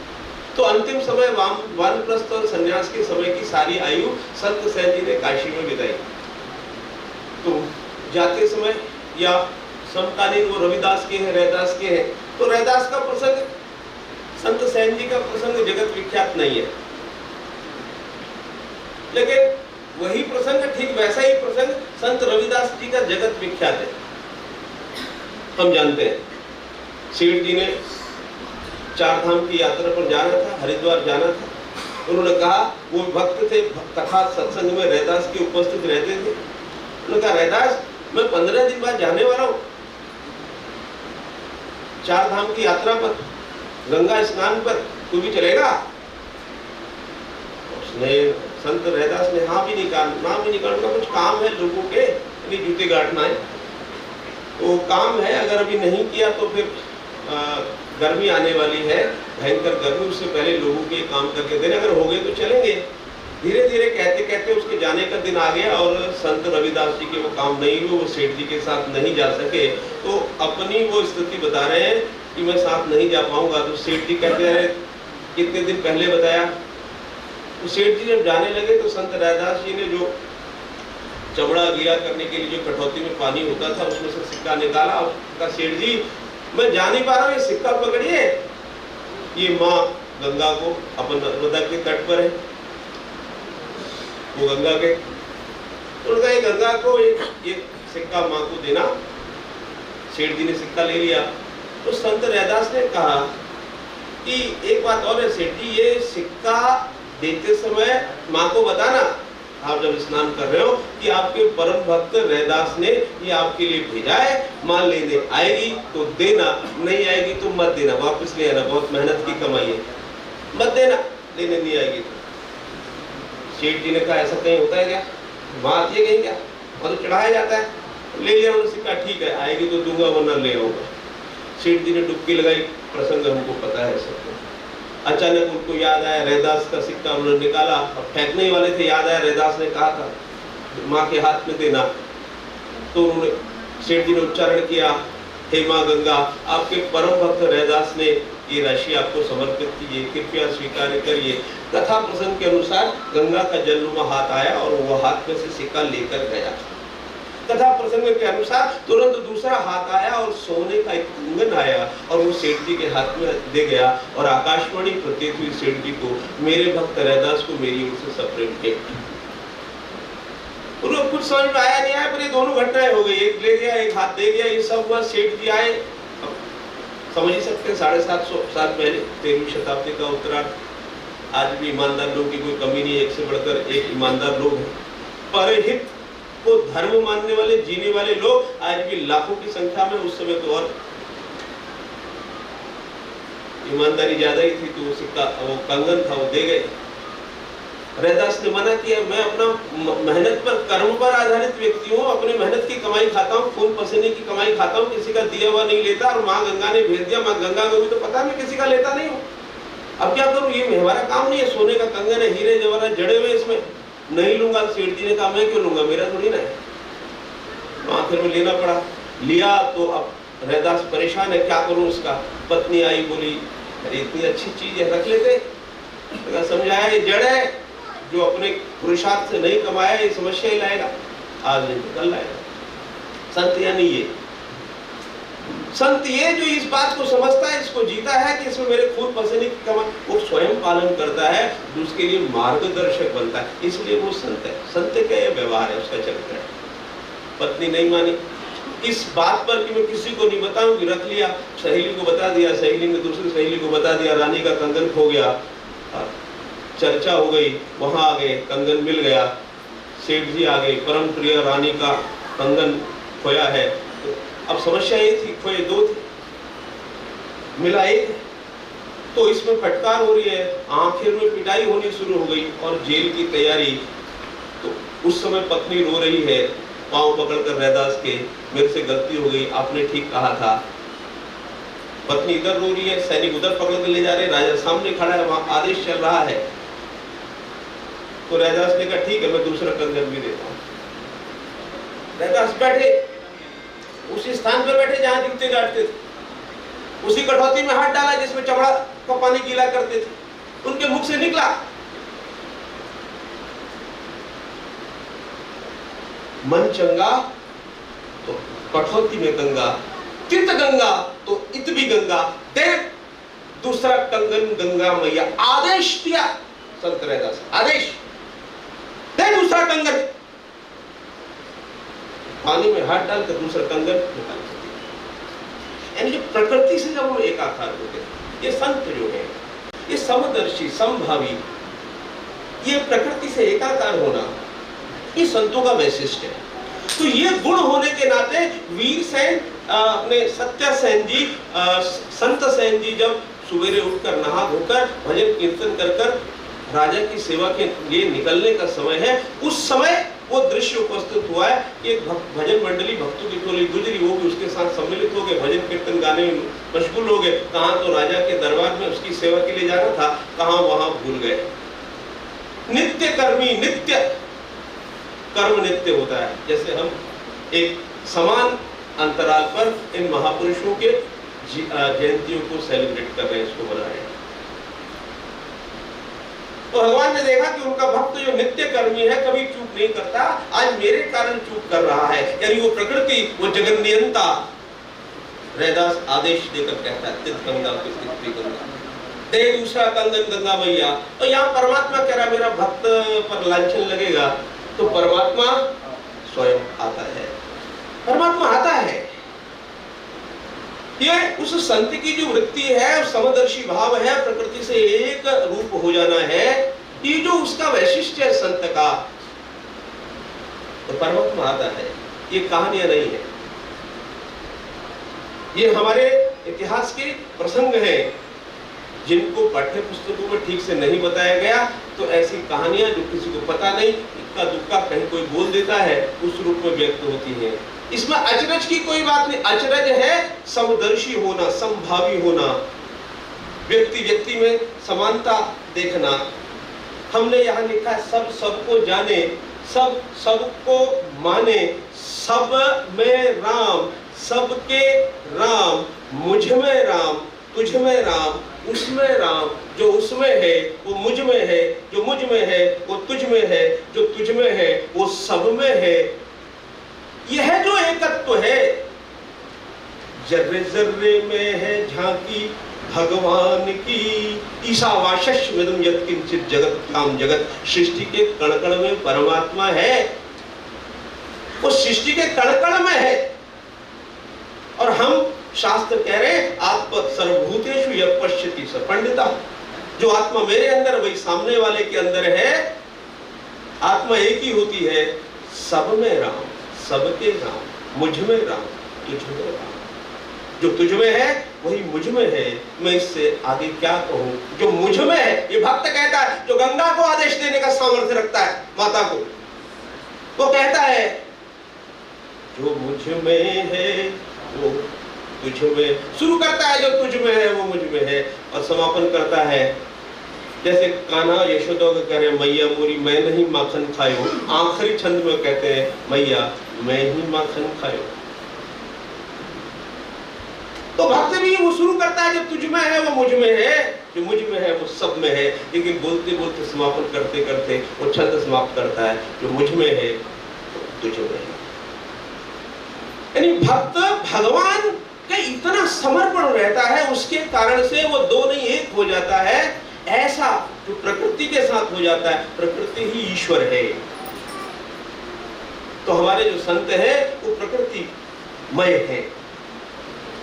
तो अंतिम समय वानप्रस्थ और संन्यास के समय की सारी आयु संत सेन जी ने काशी में बिताई। तो जाते समय या समकालीन वो रविदास के हैं, रैदास के हैं। तो रैदास का प्रसंग, संत सेन जी का प्रसंग जगत विख्यात नहीं है, लेकिन वही प्रसंग, ठीक वैसा ही प्रसंग संत रविदास जी का जगत विख्यात है। हम जानते हैं सेठ जी ने चार धाम की यात्रा पर जाना था, हरिद्वार जाना था। उन्होंने कहा, वो भक्त थे, कथा सत्संग में रैदास के उपस्थित रहते थे। उन्होंने कहा, रैदास मैं 15 दिन बाद जाने वाला हूँ चार धाम की यात्रा पर, गंगा स्नान पर, तू भी चलेगा? उसने संत रैदास ने हाँ भी नहीं कहा, ना भी नहीं कहा, कुछ काम है लोगों के, जूते गांठना है, तो काम है, अगर अभी नहीं किया तो फिर गर्मी आने वाली है, भयंकर गर्मी, उससे पहले लोगों के काम करके देने, अगर हो गए तो चलेंगे। धीरे धीरे कहते कहते उसके जाने का दिन आ गया और संत रविदास जी के वो काम नहीं हुए, वो सेठ जी के साथ नहीं जा सके। तो अपनी वो स्थिति बता रहे हैं कि मैं साथ नहीं जा पाऊंगा। तो सेठ जी कहते हैं, कितने दिन पहले बताया? तो सेठ जी जब जाने लगे तो संत रैदास जी ने जो चमड़ा गीला करने के लिए जो कटौती में पानी होता था उसमें से सिक्का निकाला और कहा, सेठ जी मैं जा नहीं पा रहा हूँ, ये सिक्का पकड़िए, ये माँ गंगा को, अपन नर्मदा के तट पर है वो गंगा के, तो उनका ये गंगा को ये सिक्का माँ को देना। सेठ जी ने सिक्का ले लिया। तो संत रैदास ने कहा कि एक बात और है सेठ जी, ये सिक्का देते समय माँ को बताना, आप जब स्नान कर रहे हो, कि आपके परम भक्त रैदास ने ये आपके लिए भेजा है, मां लेने आएगी तो देना, नहीं आएगी तो मत देना, वापस ले आना, बहुत मेहनत की कमाई है, मत देना, लेने नहीं आएगी तो। सेठ जी ने कहा, ऐसा कहीं होता है क्या? बात ये कहीं क्या, और तो चढ़ाया जाता है, ले लिया उन्होंने सिक्का, ठीक है, आएगी तो दूंगा वरना ले आऊंगा। सेठ जी ने डुबकी लगाई, प्रसंग हमको पता है सबको। अचानक उनको याद आया, रैदास का सिक्का उन्होंने निकाला और फेंकने वाले थे, याद आया रैदास ने कहा था माँ के हाथ में देना। तो उन्होंने, सेठ जी ने उच्चारण किया, हे माँ गंगा, आपके परम भक्त रैदास ने ये राशि आपको समर्पित कीजिए, कृपया स्वीकार करिए। कथा प्रसंग के अनुसार गंगा का जलनुमा हाथ आया और वो हाथ में से सिक्का लेकर गया। कथा प्रसंग के अनुसार तुरंत दूसरा हाथ आया और सोने का एक कंगन आया और वो सेठ जी के हाथ में दे गया और आकाशवाणी प्रतीत हुई सेठ जी को, मेरे भक्त रैदास को मेरी ओर से सप्रेम गिफ्ट। उनको कुछ समझ में आया नहीं आया, पर ये दोनों घटनाएं हो गई, एक ले गया एक हाथ दे गया, ये सब हुआ। सेठ जी आए, समझ ही सकते हैं, 750 साल पहले, 13वीं शताब्दी का उत्तरार्ध। आज भी ईमानदार लोगों की कोई कमी नहीं है, एक से बढ़कर एक ईमानदार लोग हैं। परहित को धर्म मानने वाले, जीने वाले लोग आज भी लाखों की संख्या में, उस समय तो और ईमानदारी ज्यादा ही थी, तो वो सिक्का, वो कंगन था, वो दे गए। रैदास ने मना किया, मैं अपना मेहनत पर, कर्म पर आधारित व्यक्ति हूँ, अपनी मेहनत की कमाई खाता हूँ, खून पसीने की कमाई खाता हूँ, किसी का दिया हुआ नहीं लेता। और माँ गंगा ने भेज दिया, माँ गंगा को भी तो पता मैं किसी का लेता नहीं हूँ, अब क्या करूँ, ये हमारा काम नहीं है, सोने का कंगन है, हीरे जवाहरात जड़े हुए इसमें, नहीं लूंगा। सेठ जी ने कहा, मैं क्यों लूंगा, मेरा थोड़ी ना है। तो आखिर में लेना पड़ा, लिया। तो अब रैदास परेशान है, क्या करूं इसका। पत्नी आई, बोली, अरे इतनी अच्छी चीज है, रख लेते। तो समझाया, ये जड़ है, जो अपने पुरुषार्थ से नहीं कमाया ये समस्या ही लाएगा, आज नहीं तो कल लाएगा। संत यानी ये संत, ये जो इस बात को समझता है, इसको जीता है कि इसमें मेरे खून पसीने की कमाई, वो स्वयं पालन करता है, उसके लिए मार्गदर्शक बनता है, इसलिए वो संत है। संत का ये व्यवहार है, उसका चरित्र है। पत्नी नहीं मानी, इस बात पर कि मैं किसी को नहीं बताऊं, कि रख लिया, सहेली को बता दिया, सहेली ने दूसरी सहेली को बता दिया, रानी का कंगन खो गया, चर्चा हो गई, वहां आ गए, कंगन मिल गया, सेठ जी आ गए, परम प्रिय रानी का कंगन खोया है। अब समस्या ये थी, खोए दो थे, मिला एक, तो इसमें फटकार हो रही है, आखिर में पिटाई होनी शुरू हो गई और जेल की तैयारी। तो उस समय पत्नी रो रही है, पांव पकड़कर रैदास के, मेरे से गलती हो गई, आपने ठीक कहा था। पत्नी इधर रो रही है, सैनिक उधर पकड़ कर ले जा रहे, राजा सामने खड़ा है, वहां आदेश चल रहा है। तो रैदास ने कहा, ठीक है, मैं दूसरा कंगन भी देता हूं। रैदास बैठे, उसी स्थान पर बैठे जहां जूते गाड़ते थे, उसी कठौती में हाथ डाला जिसमें चमड़ा का पानी गीला करते थे। उनके मुख से निकला, मन चंगा तो कठौती में गंगा, तित गंगा तो इत भी गंगा, दे दूसरा कंगन गंगा मैया। आदेश दिया संत रैदास, आदेश दे दूसरा कंगन। पानी में हाथ डालकर दूसरा कंगन निकाल सकते, यानी जो प्रकृति से जब वो एकाकार होते हैं, ये संत जो है, ये समदर्शी, समभावी, ये प्रकृति से एकाकार होना, ये संतों का वैशिष्ट्य है। तो ये गुण होने के नाते वीर सेन अपने सत्या सेन जी, संत सेन जी जब सवेरे उठकर नहा धोकर भजन कीर्तन कर कर राजा की सेवा के लिए निकलने का समय है, उस समय वो दृश्य उपस्थित हुआ है कि एक भजन मंडली, भक्तों की टोली गुजरी, वो भी उसके साथ सम्मिलित हो गए, भजन कीर्तन गाने में मशगूल हो गए। कहाँ तो राजा के दरबार में उसकी सेवा के लिए जाना था, कहाँ वहां भूल गए। नित्य कर्मी, नित्य कर्म नित्य होता है। जैसे हम एक समान अंतराल पर इन महापुरुषों के जयंतियों को सेलिब्रेट कर रहे हैं, इसको मना रहे हैं। तो भगवान ने देखा कि उनका भक्त जो नित्य कर्मी है, कभी चूक नहीं करता, आज मेरे कारण चूक कर रहा है। यानी वो प्रकृति, वो जगन नियंता, रैदास आदेश देकर कहता है, तित गंगा गंगा दे दूसरा कंगन गंगा मैया। तो यहाँ परमात्मा कह रहा मेरा भक्त पर लांछन लगेगा, तो परमात्मा स्वयं आता है, परमात्मा आता है। ये उस संत की जो वृत्ति है, समदर्शी भाव है, प्रकृति से एक रूप हो जाना है, ये जो उसका वैशिष्ट्य है संत का, तो परमात्मा आता है। ये कहानियां नहीं है, ये हमारे इतिहास के प्रसंग हैं जिनको पाठ्य पुस्तकों में ठीक से नहीं बताया गया। तो ऐसी कहानियां जो किसी को पता नहीं, इक्का दुक्का कहीं कोई बोल देता है, उस रूप में व्यक्त होती है। इसमें अचरज की कोई बात नहीं। अचरज है समदर्शी होना, समभावी होना, व्यक्ति व्यक्ति में समानता देखना। हमने यहाँ लिखा है सब सबको जाने, सब सबको माने, सब में राम, सबके राम, मुझ में राम, तुझ में राम, उसमें राम, जो उसमें है वो मुझ में है, जो मुझ में है वो तुझ में है, जो तुझ में है वो सब में है। यह जो एकत्व है, जर्रे जर्रे में है झांकी भगवान की। ईशावास्यमिदं यत्किंचित् जगत काम जगत, सृष्टि के कण कण में परमात्मा है, वो सृष्टि के कण कण में है। और हम शास्त्र कह रहे हैं आत्मा सर्वभूतेषु यः पश्यति स पंडितः, जो आत्मा मेरे अंदर वही सामने वाले के अंदर है। आत्मा एक ही होती है, सब में राम, सबके राम, मुझ में राम, तुझ में राम। जो तुझ में है वही मुझ में है। मैं इससे आगे क्या कहूं? जो मुझ में है, ये भक्त कहता है, जो गंगा को आदेश देने का सामर्थ्य रखता है माता को, वो कहता है जो मुझ में है वो तुझ में, शुरू करता है जो तुझ में है वो मुझ में है, और समापन करता है जैसे कान्हा यशोदा को कह रहे मैया मोरी मैं नहीं माखन खायो, आखिरी छंद में कहते हैं मैया मैं ही माखन खायो। तो भक्त भी वो शुरू करता है जो तुझ में है वो मुझ में है, जो मुझ में है वो सब में है, लेकिन बोलते बोलते समापन करते करते वो छंद समाप्त करता है जो मुझ में है तुझ में है। यानी भक्त भगवान का इतना समर्पण रहता है, उसके कारण से वो दो नहीं एक हो जाता है। ऐसा जो प्रकृति के साथ हो जाता है, प्रकृति ही ईश्वर है। तो हमारे जो संत है वो प्रकृति मय है,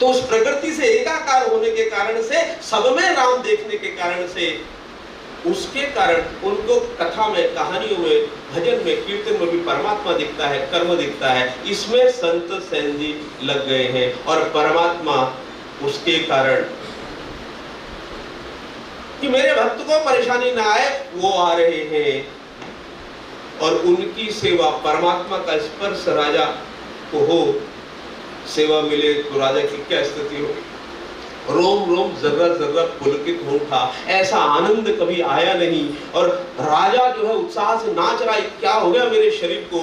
तो उस प्रकृति से एकाकार होने के कारण से, सब में राम देखने के कारण से, उसके कारण उनको कथा में, कहानियों में, भजन में, कीर्तन में भी परमात्मा दिखता है, कर्म दिखता है। इसमें संत सेन जी लग गए हैं, और परमात्मा उसके कारण कि मेरे भक्त को परेशानी ना आए वो आ रहे हैं, और उनकी सेवा, परमात्मा का स्पर्श राजा को हो, सेवा मिले तो राजा की क्या स्थिति होगी? रोम रोम जर्रा जर्रा पुलकित हो उठा, ऐसा आनंद कभी आया नहीं। और राजा जो है उत्साह से नाच रहा है, क्या हो गया मेरे शरीर को।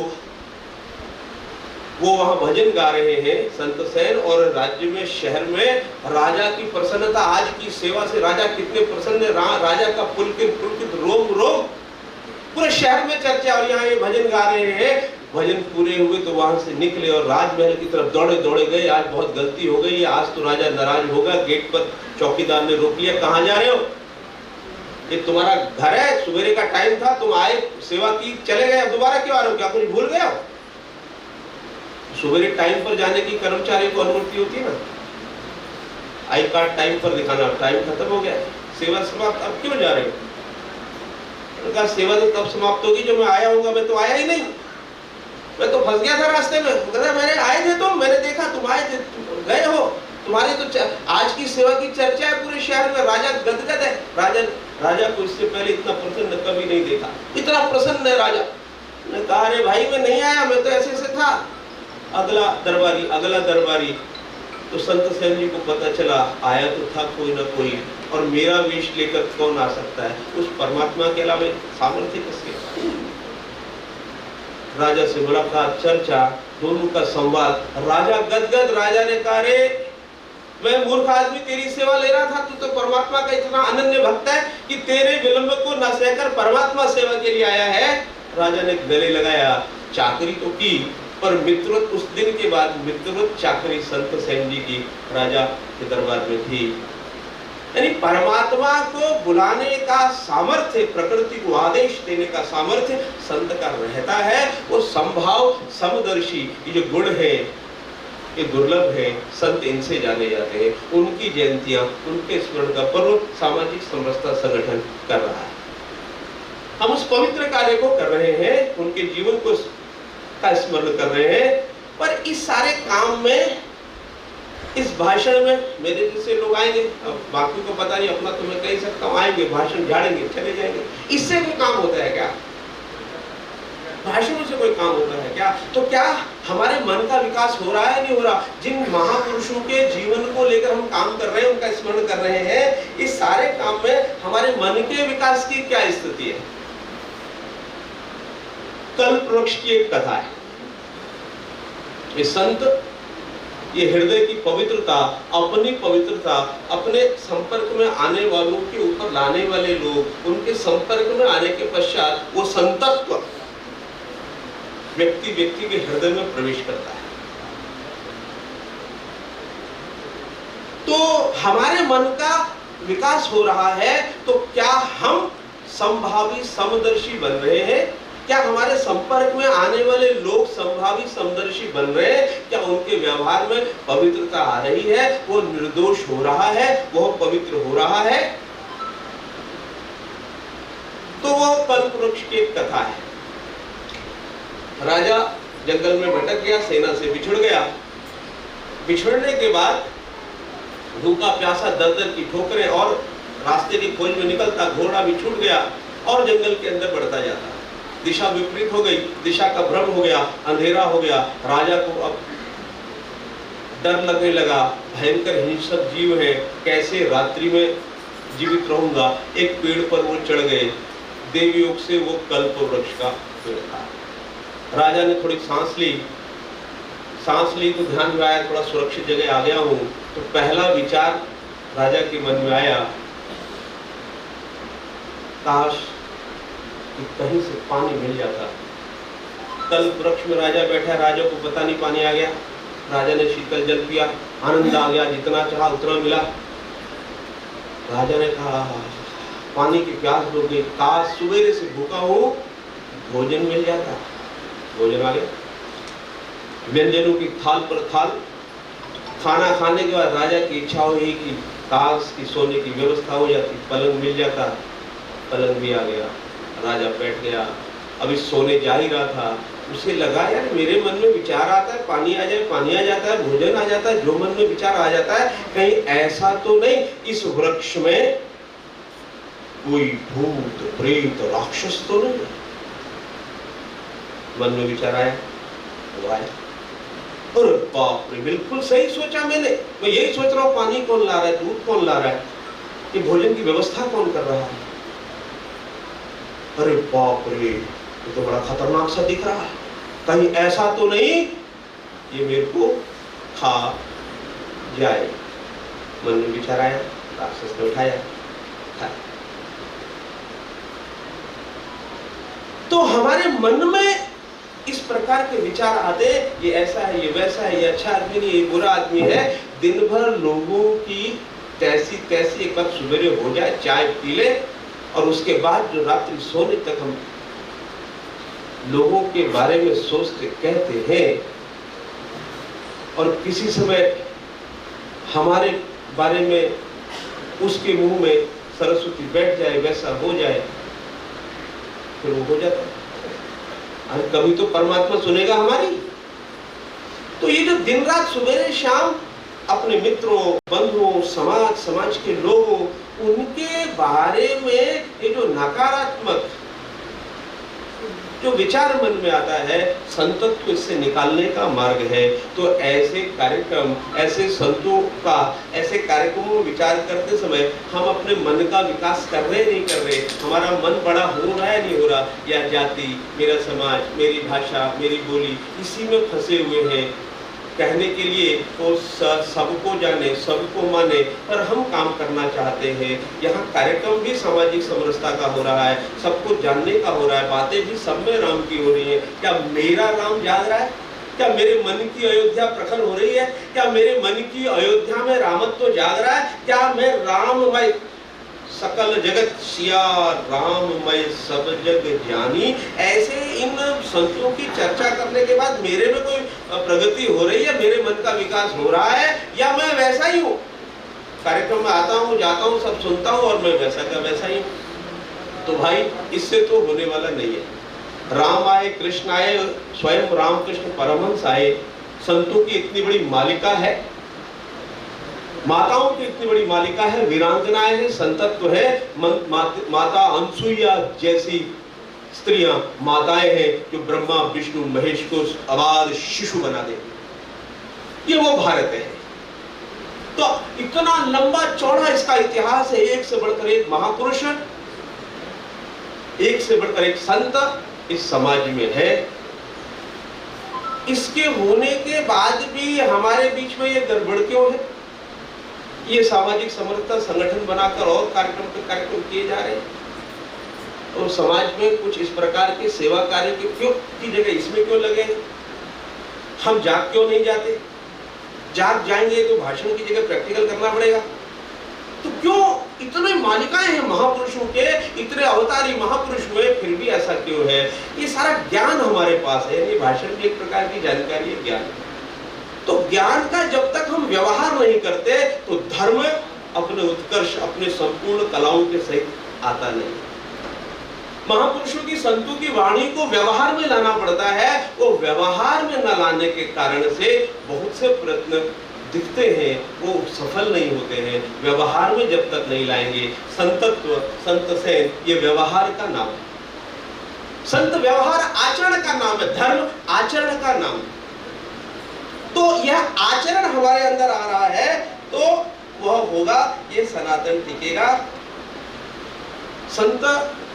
वो वहां भजन गा रहे हैं संत सेन, और राज्य में, शहर में राजा की प्रसन्नता, आज की सेवा से राजा कितने प्रसन्न है, राजा का पुलकित पुलकित रोम रोम पूरे शहर में चर्चा। और यहाँ ये भजन गा रहे हैं, भजन पूरे हुए तो वहां से निकले और राजमहल की तरफ दौड़े दौड़े गए। आज बहुत गलती हो गई है, आज तो राजा नाराज होगा। गेट पर चौकीदार ने रोक लिया, कहाँ जा रहे हो? ये तुम्हारा घर है, सवेरे का टाइम था, तुम आए, सेवा की, चले गए, अब दोबारा क्यों आ रहे हो? क्या कुछ भूल गए हो? सवेरे टाइम पर जाने की कर्मचारी को अनुमति होती है ना। आई कार्ड टाइम पर दिखाना, टाइम खत्म हो गया, सेवा समाप्त, अब क्यों जा रहे हो? उन्होंने कहा सेवा तो तब समाप्त होगी जब मैं आया हूँगा, मैं तो आया ही नहीं, मैं तो फंस गया था रास्ते में। कहता मैंने आए थे तुम, मैंने देखा तुम आए थे, तुम गए हो, तुम्हारी तो आज की सेवा की चर्चा है पूरे शहर में, राजा गदगद है। राजा को इससे पहले इतना प्रसन्न कभी नहीं देखा, इतना प्रसन्न है राजा। ने कहा अरे भाई मैं नहीं आया, मैं तो ऐसे था। अगला दरबारी तो संत सेन जी को पता चला आया तो था कोई ना कोई, और मेरा वेश लेकर कौन आ सकता है, उस परमात्मा के अलावा सामर्थ्य किसके? राजा से मुलाकात, चर्चा, दोनों का संवाद, राजा गदगद। राजा ने कहा रे मैं मूर्ख आदमी तेरी सेवा ले रहा था, तू तो परमात्मा का इतना अनन्य भक्त है कि तेरे विलंब को न सहकर परमात्मा सेवा के लिए आया है। राजा ने गले लगाया, चाकरी तो की, पर मित्रवत उस दिन के बाद मित्रवत चाकरी संत सेन जी की राजा के दरबार में थी। यानी परमात्मा को बुलाने का सामर्थ्य, प्रकृति को आदेश देने का सामर्थ्य संत का रहता है। वो संभाव समदर्शी, ये जो गुण है ये दुर्लभ है, संत इनसे जाने जाते हैं। उनकी जयंतियां, उनके स्मरण का पर्व सामाजिक समरसता संगठन कर रहा है। हम उस पवित्र कार्य को कर रहे हैं, उनके जीवन को का स्मरण कर रहे हैं। पर इस सारे काम में, इस भाषण में मेरे जैसे लोग आएंगे, अब बाकी को पता नहीं, अपना तो मैं कह सकता हूँ, आएंगे भाषण झाड़ेंगे चले जाएंगे, इससे कोई काम होता है क्या? भाषणों से कोई काम होता है क्या? तो क्या हमारे मन का विकास हो रहा है, नहीं हो रहा? जिन महापुरुषों के जीवन को लेकर हम काम कर रहे हैं, उनका स्मरण कर रहे हैं, इस सारे काम में हमारे मन के विकास की क्या स्थिति है? कल्प वृक्ष की एक कथा है। ये संत, ये हृदय की पवित्रता, अपनी पवित्रता, अपने संपर्क में आने वालों के ऊपर लाने वाले लोग, उनके संपर्क में आने के पश्चात वो संतत्व व्यक्ति के हृदय में प्रवेश करता है। तो हमारे मन का विकास हो रहा है, तो क्या हम संभावी समदर्शी बन रहे हैं? क्या हमारे संपर्क में आने वाले लोग संभावी समदर्शी बन रहे हैं? क्या उनके व्यवहार में पवित्रता आ रही है? वो निर्दोष हो रहा है, वो पवित्र हो रहा है? तो वो कल्प वृक्ष की एक कथा है। राजा जंगल में भटक गया, सेना से बिछुड़ गया। बिछुड़ने के बाद भूखा प्यासा दर दर की ठोकरें, और रास्ते की खोज में निकलता घोड़ा भी छूट गया और जंगल के अंदर बढ़ता जाता। दिशा विपरीत हो गई, दिशा का भ्रम हो गया, अंधेरा हो गया। राजा को अब डर लगने लगा, भयंकर हिंसक जीव है, कैसे रात्रि में जीवित रहूंगा। एक पेड़ पर वो चढ़ गए, देवयोग से वो कल्प वृक्ष का पेड़ था। राजा ने थोड़ी सांस ली तो ध्यान में आया थोड़ा सुरक्षित जगह आ गया हूं। तो पहला विचार राजा के मन में आया, काश कि कहीं से पानी मिल जाता। कल्प वृक्ष में राजा बैठा, राजा को पता नहीं पानी आ गया। राजा ने शीतल जल पिया, आनंद आ गया, जितना चाहा उतना मिला। राजा ने कहा पानी की प्यास बुझ गई, काश सवेरे से भूखा हूं, भोजन मिल जाता। भोजन आ गया, व्यंजनों की थाल पर थाल। खाना खाने के बाद राजा की इच्छा हुई कि काश की सोने की व्यवस्था हो जाती, पलंग मिल जाता। पलंग भी आ गया, राजा बैठ गया। अभी सोने जा ही रहा था, उसे लगा यार मेरे मन में विचार आता है, पानी आ जाए, पानी आ जाता है, भोजन आ जाता है, जो मन में विचार आ जाता है, कहीं ऐसा तो नहीं इस वृक्ष में कोई भूत प्रेत राक्षस तो नहीं? मन में विचार आया, वो आया, अरे बाप रे, बिल्कुल सही सोचा मैंने। मैं यही सोच रहा हूँ, पानी कौन ला रहा है, दूध कौन ला रहा है, ये भोजन की व्यवस्था कौन कर रहा है? अरे बाप रे, ये तो बड़ा खतरनाक सा दिख रहा है, कहीं ऐसा तो नहीं ये मेरे को खा जाए। मन में विचार आया, राक्षस ने उठाया, खाया। तो हमारे मन में इस प्रकार के विचार आते, ये ऐसा है, ये वैसा है, ये अच्छा आदमी नहीं, ये बुरा आदमी है। दिन भर लोगों की तैसी तैसी, एक बार सवेरे हो जाए, चाय पी ले, और उसके बाद जो रात्रि सोने तक हम लोगों के बारे में सोचते कहते हैं, और किसी समय हमारे बारे में उसके मुंह में सरस्वती बैठ जाए, वैसा हो जाए, फिर वो हो जाता है। अरे कभी तो परमात्मा सुनेगा हमारी। तो ये जो दिन रात सुबह शाम अपने मित्रों, बंधुओं, समाज के लोगों, उनके बारे में ये जो नकारात्मक जो विचार मन में आता है, संतत्व इससे निकालने का मार्ग है। तो ऐसे कार्यक्रम, ऐसे संतों का, ऐसे कार्यक्रमों में विचार करते समय हम अपने मन का विकास कर रहे नहीं कर रहे, हमारा मन बड़ा हो रहा है नहीं हो रहा, या जाति, मेरा समाज, मेरी भाषा, मेरी बोली, इसी में फंसे हुए हैं। कहने के लिए वो सबको जाने, सबको माने, पर हम काम करना चाहते हैं। यहाँ कार्यक्रम भी सामाजिक समरसता का हो रहा है, सबको जानने का हो रहा है, बातें भी सब में राम की हो रही है। क्या मेरा राम जाग रहा है? क्या मेरे मन की अयोध्या प्रखर हो रही है? क्या मेरे मन की अयोध्या में रामत्व जाग रहा है? क्या मैं राममय सकल जगत सिया राममय सब जग जानी, ऐसे इन संतों की चर्चा करने के बाद मेरे में कोई प्रगति हो रही है, मेरे मन का विकास हो रहा है, या मैं वैसा ही हूँ? कार्यक्रम में आता हूँ, जाता हूँ, सब सुनता हूँ और मैं वैसा का वैसा ही हूँ। तो भाई इससे तो होने वाला नहीं है। राम आए, कृष्ण आए, स्वयं रामकृष्ण परमहंस आए, संतों की इतनी बड़ी मालिका है, माताओं की इतनी बड़ी मालिका है, वीरांगनाएं हैं, संतत्व है, माता अनसुईया जैसी स्त्रियां, माताएं हैं जो ब्रह्मा विष्णु महेश को अबाध शिशु बना देती। ये वो भारत है। तो इतना लंबा चौड़ा इसका इतिहास है, एक से बढ़कर एक महापुरुष, एक से बढ़कर एक संत इस समाज में है। इसके होने के बाद भी हमारे बीच में ये गड़बड़ क्यों है? ये सामाजिक समरसता संगठन बनाकर और कार्यक्रम किए जा रहे हैं, और समाज में कुछ इस प्रकार के सेवा कार्य के क्यों की जगह इसमें क्यों लगे? हम जाग क्यों नहीं जाते? जाग जाएंगे तो भाषण की जगह प्रैक्टिकल करना पड़ेगा। तो क्यों इतने मालिकाएं हैं महापुरुषों के, इतने अवतारी महापुरुष हुए, फिर भी ऐसा क्यों है? ये सारा ज्ञान हमारे पास है, ये भाषण भी एक प्रकार की जानकारी है, ज्ञान। तो ज्ञान का जब तक हम व्यवहार नहीं करते तो धर्म अपने उत्कर्ष, अपने संपूर्ण कलाओं के सहित आता नहीं। महापुरुषों की, संतों की वाणी को व्यवहार में लाना पड़ता है। वो व्यवहार में न लाने के कारण से बहुत से प्रयत्न दिखते हैं, वो सफल नहीं होते हैं। व्यवहार में जब तक नहीं लाएंगे, संतत्व, संत सेन, ये व्यवहार का नाम है। संत व्यवहार आचरण का नाम है, धर्म आचरण का नाम है। तो यह आचरण हमारे अंदर आ रहा है तो वह होगा, ये सनातन टिकेगा। संत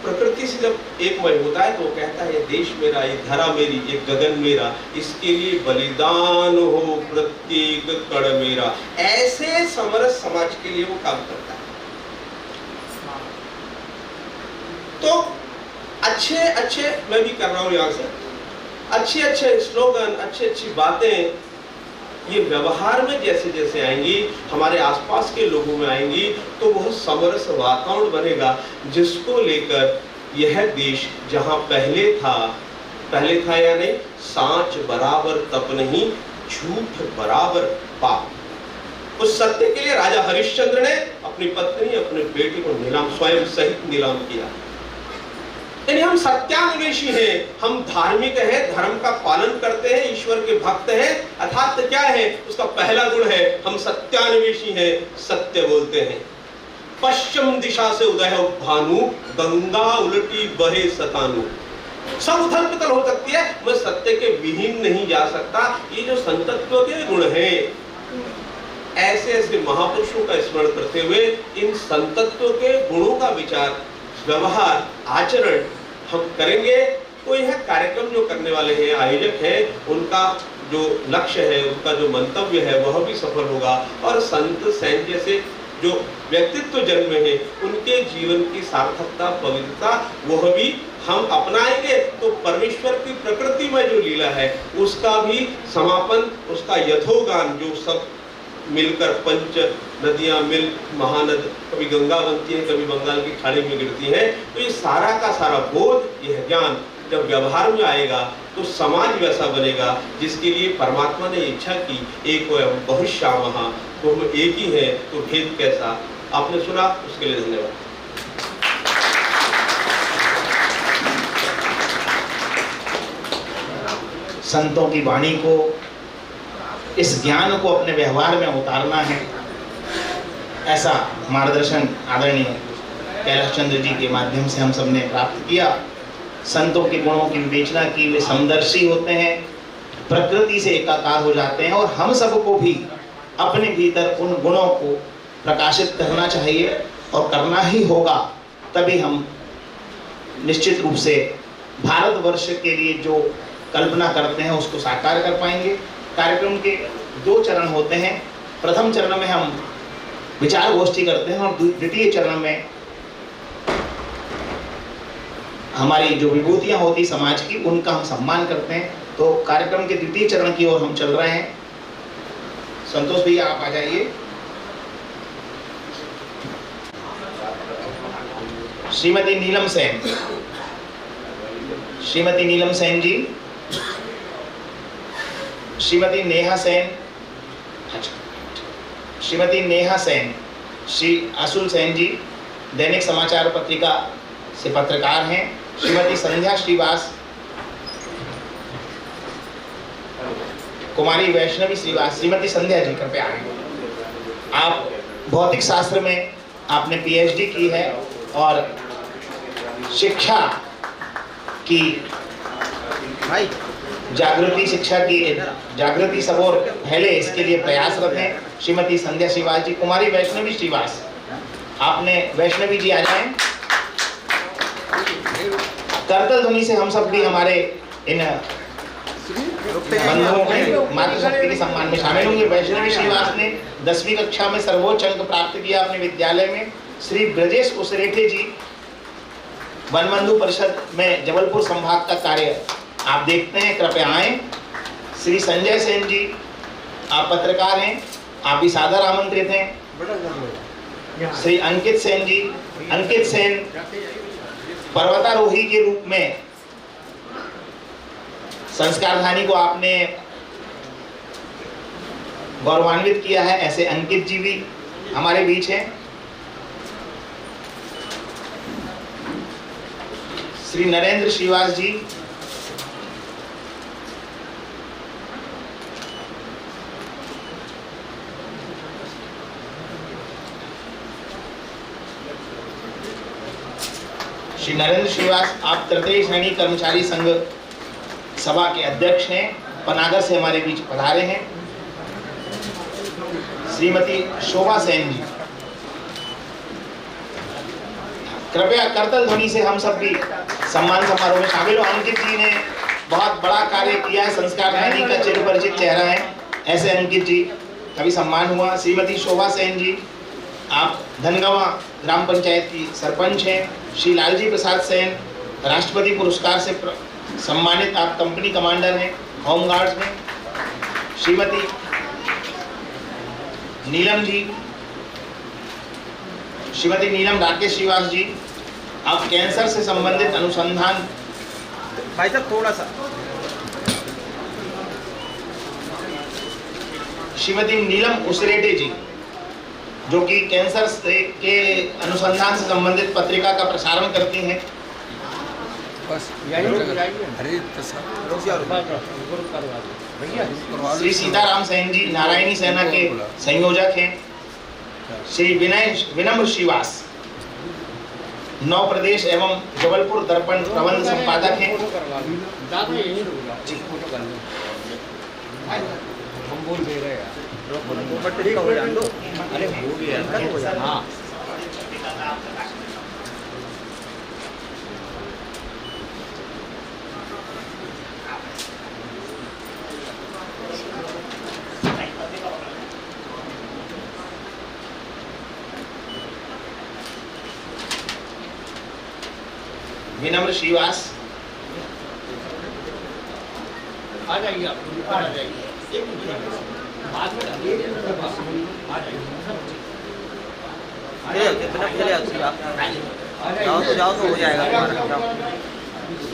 प्रकृति से जब एकमय होता है तो वो कहता है, ये देश मेरा, ये धरा मेरी, ये गगन मेरा, इसके लिए बलिदान हो प्रत्येक कण मेरा। ऐसे समरस समाज के लिए वो काम करता है। तो अच्छे मैं भी कर रहा हूं यहां से, अच्छे स्लोगन, अच्छी बातें ये व्यवहार में जैसे जैसे आएंगी, हमारे आसपास के लोगों में आएंगी, तो वह समरस वातावरण बनेगा, जिसको लेकर यह देश जहां पहले था या नहीं, सांच बराबर तप नहीं, झूठ बराबर पाप। उस सत्य के लिए राजा हरिश्चंद्र ने अपनी पत्नी, अपने बेटे को नीलाम, स्वयं सहित नीलाम किया। यानी हम सत्यान्वेषी हैं, हम धार्मिक हैं, धर्म का पालन करते हैं, ईश्वर के भक्त हैं। अर्थात क्या है? उसका पहला गुण है हम सत्यान्वेषी हैं, सत्य बोलते हैं। पश्चिम दिशा से उदय हो भानु, गंगा उलटी बहे सतानु। सब उथल पुथल हो सकती है, मैं सत्य के विहीन नहीं जा सकता। ये जो संतत्व के गुण हैं, ऐसे ऐसे महापुरुषों का स्मरण करते हुए इन संतत्व के गुणों का विचार, व्यवहार, आचरण हम करेंगे तो यह कार्यक्रम जो करने वाले हैं, आयोजक हैं, उनका जो लक्ष्य है, उनका जो मंतव्य है, वह भी सफल होगा। और संत सैन जैसे जो व्यक्तित्व जन्मे हैं, उनके जीवन की सार्थकता, पवित्रता, वह भी हम अपनाएंगे तो परमेश्वर की प्रकृति में जो लीला है उसका भी समापन, उसका यथोगान, जो सब मिलकर पंच नदियां मिल महानद, कभी गंगा बनती है, कभी बंगाल की खाड़ी में गिरती है। तो ये सारा का सारा बोध, यह ज्ञान जब व्यवहार में आएगा तो समाज वैसा बनेगा जिसके लिए परमात्मा ने इच्छा की, एको एवं बहुश्यामः तो हम एक ही हैं, तो भेद कैसा। आपने सुना, उसके लिए धन्यवाद। संतों की वाणी को, इस ज्ञान को अपने व्यवहार में उतारना है, ऐसा मार्गदर्शन आदरणीय कैलाश चंद्र जी के माध्यम से हम सबने प्राप्त किया। संतों के गुणों की विवेचना की, वे समदर्शी होते हैं, प्रकृति से एकाकार हो जाते हैं, और हम सबको भी अपने भीतर उन गुणों को प्रकाशित करना चाहिए और करना ही होगा। तभी हम निश्चित रूप से भारतवर्ष के लिए जो कल्पना करते हैं उसको साकार कर पाएंगे। कार्यक्रम के 2 चरण होते हैं। प्रथम चरण में हम विचार गोष्ठी करते हैं और द्वितीय चरण में हमारी जो विभूतियां होती समाज की, उनका हम सम्मान करते हैं। तो कार्यक्रम के द्वितीय चरण की ओर हम चल रहे हैं। संतोष भैया आप आ जाइए। श्रीमती नीलम सेन, श्रीमती नीलम सेन जी, श्रीमती नेहा सेन, श्रीमती नेहा सेन, श्री अशुल सेन जी दैनिक समाचार पत्रिका से पत्रकार हैं, श्रीमती संध्या श्रीवास, कुमारी वैष्णवी श्रीवास। श्रीमती संध्या जी कृपया आएं। आप भौतिक शास्त्र में आपने पीएचडी की है और शिक्षा की जागृति, शिक्षा की जागृति सब और फैले, इसके लिए प्रयासरत हैं श्रीमती संध्या श्रीवास जी। कुमारी वैष्णवी श्रीवास, आपने वैष्णवी जी आ जाएं। करतल ध्वनि से हम सब भी हमारे इन बंधुओं में मातृशक्ति के सम्मान में शामिल होंगे। वैष्णवी श्रीवास ने 10वीं कक्षा में सर्वोच्च अंक प्राप्त किया अपने विद्यालय में। श्री ब्रजेश उसरेठे जी वन बंधु परिषद में जबलपुर संभाग का कार्य आप देखते हैं, कृपया आएं। श्री संजय सेन जी, आप पत्रकार हैं, आप भी सादर आमंत्रित हैं। श्री अंकित सेन जी, अंकित सेन पर्वतारोही के रूप में संस्कारधानी को आपने गौरवान्वित किया है, ऐसे अंकित जी भी हमारे बीच हैं। श्री नरेंद्र श्रीवास जी, श्री नरेंद्र श्रीवास, आप तृतीय श्रेणी कर्मचारी संघ सभा के अध्यक्ष हैं, पनागर से हमारे बीच पधारे हैं। श्रीमती शोभा सेन जी, कृपया करतल ध्वनि से हम सब भी सम्मान समारोह में शामिल हो। अंकित जी ने बहुत बड़ा कार्य किया है, संस्कार धानी का चिर परिचित चेहरा है, ऐसे अंकित जी कभी सम्मान हुआ। श्रीमती शोभा सेन जी, आप धनगावा ग्राम पंचायत की सरपंच हैं। श्री लालजी प्रसाद सेन, राष्ट्रपति पुरस्कार से सम्मानित, आप कंपनी कमांडर हैं होमगार्ड्स में। श्रीमती नीलम जी, श्रीमती नीलम राकेश श्रीवास जी, आप कैंसर से संबंधित अनुसंधान। भाई साहब थोड़ा सा। श्रीमती नीलम उसरेटे जी, जो कि कैंसर के अनुसंधान से संबंधित पत्रिका का प्रसारण करती हैं। श्री सीताराम सेन जी नारायणी सेना के संयोजक हैं। श्री विनम्र श्रीवास, नौ प्रदेश एवं जबलपुर दर्पण प्रबंध संपादक हैं। हम बोल दे रहे हैं अरे हो गया। हाँ विनम्र श्रीवास, आ जाइए, आप आ जाइए। बाद में जाओ तो हो जाएगा तुम्हारा।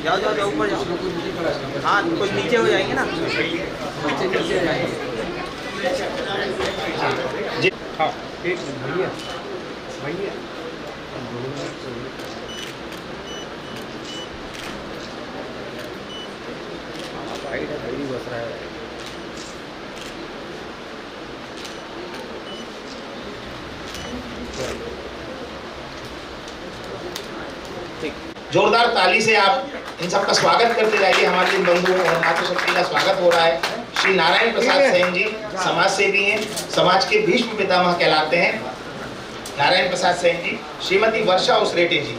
जाओ जाओ जाओ ऊपर जाओ। हाँ कुछ नीचे हो जाएंगे ना। हाँ एक भैया भैया बस रहा है। जोरदार ताली से आप इन सबका स्वागत करते जाइए। हमारे इन बंधुओं और मातृशक्ति का स्वागत हो रहा है। श्री नारायण प्रसाद सेन जी समाज सेवी हैं, समाज के भीष्म पितामह कहलाते हैं। नारायण प्रसाद सेन जी, श्रीमती वर्षा उसरेटे जी,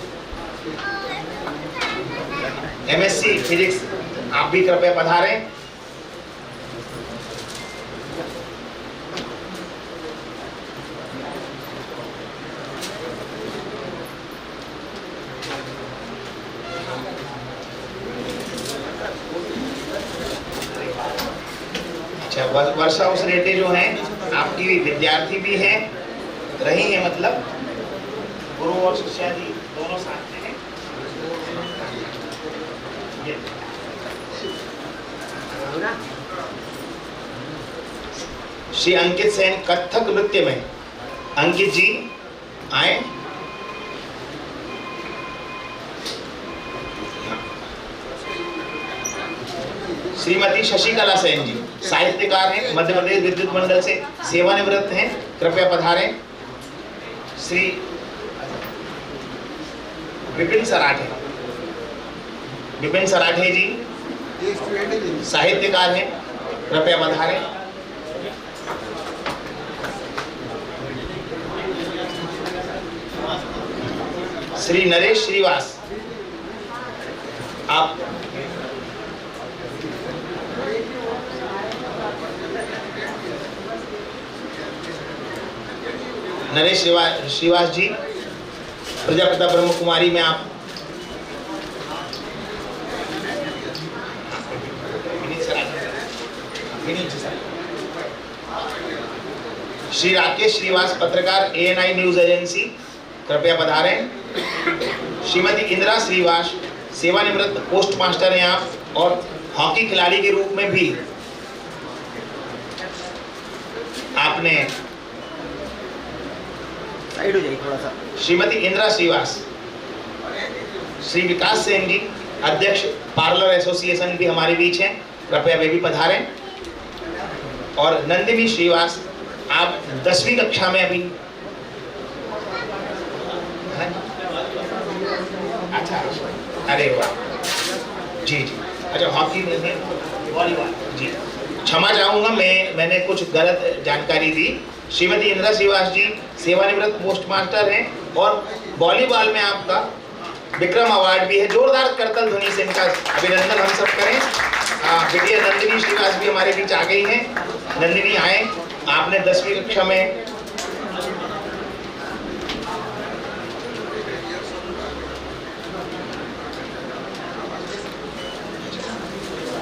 MSc फिजिक्स, आप भी कृपया पधारें। वर्षा उसरेटे जो हैं आपकी विद्यार्थी भी हैं, रही हैं, मतलब गुरु और शिष्या जी दोनों साथ में हैं। श्री अंकित सेन कथक नृत्य में, अंकित जी आए। श्रीमती शशिकला सेन जी साहित्यकार हैं, मध्य प्रदेश विद्युत मंडल से सेवानिवृत्त हैं, कृपया पधारें। श्री विपिन सराठे, विपिन सराठे जी साहित्यकार हैं, कृपया पधारें। श्री नरेश श्रीवास, आप नरेश श्रीवास जी प्रजापिता ब्रह्म कुमारी में आप श्री राकेश श्रीवास पत्रकार ANI न्यूज एजेंसी, कृपया पधारें। श्रीमती इंदिरा श्रीवास सेवानिवृत्त पोस्ट मास्टर हैं आप, और हॉकी खिलाड़ी के रूप में भी आपने। साइड हो जाइए थोड़ा सा। श्रीमती इंदिरा श्रीवास, श्री विकास सेन जी अध्यक्ष पार्लर एसोसिएशन भी हमारे बीच हैं, कृपया वे भी पधारें। और नंदिनी श्रीवास, आप 10वीं कक्षा में अभी हैं? अच्छा, अरे वाह जी जी, अच्छा हॉकी में है, वॉलीबॉल जी, क्षमा चाहूंगा मैंने कुछ गलत जानकारी दी। श्रीमती इंदिरा श्रीवास जी सेवानिवृत्त पोस्ट मास्टर हैं, और वॉलीबॉल में आपका विक्रम अवार्ड भी है। जोरदार करतल ध्वनि से इनका अभिनंदन हम सब करें। बेटिया नंदिनी श्रीवास भी हमारे बीच आ गई हैं। नंदिनी आए, आपने 10वीं कक्षा में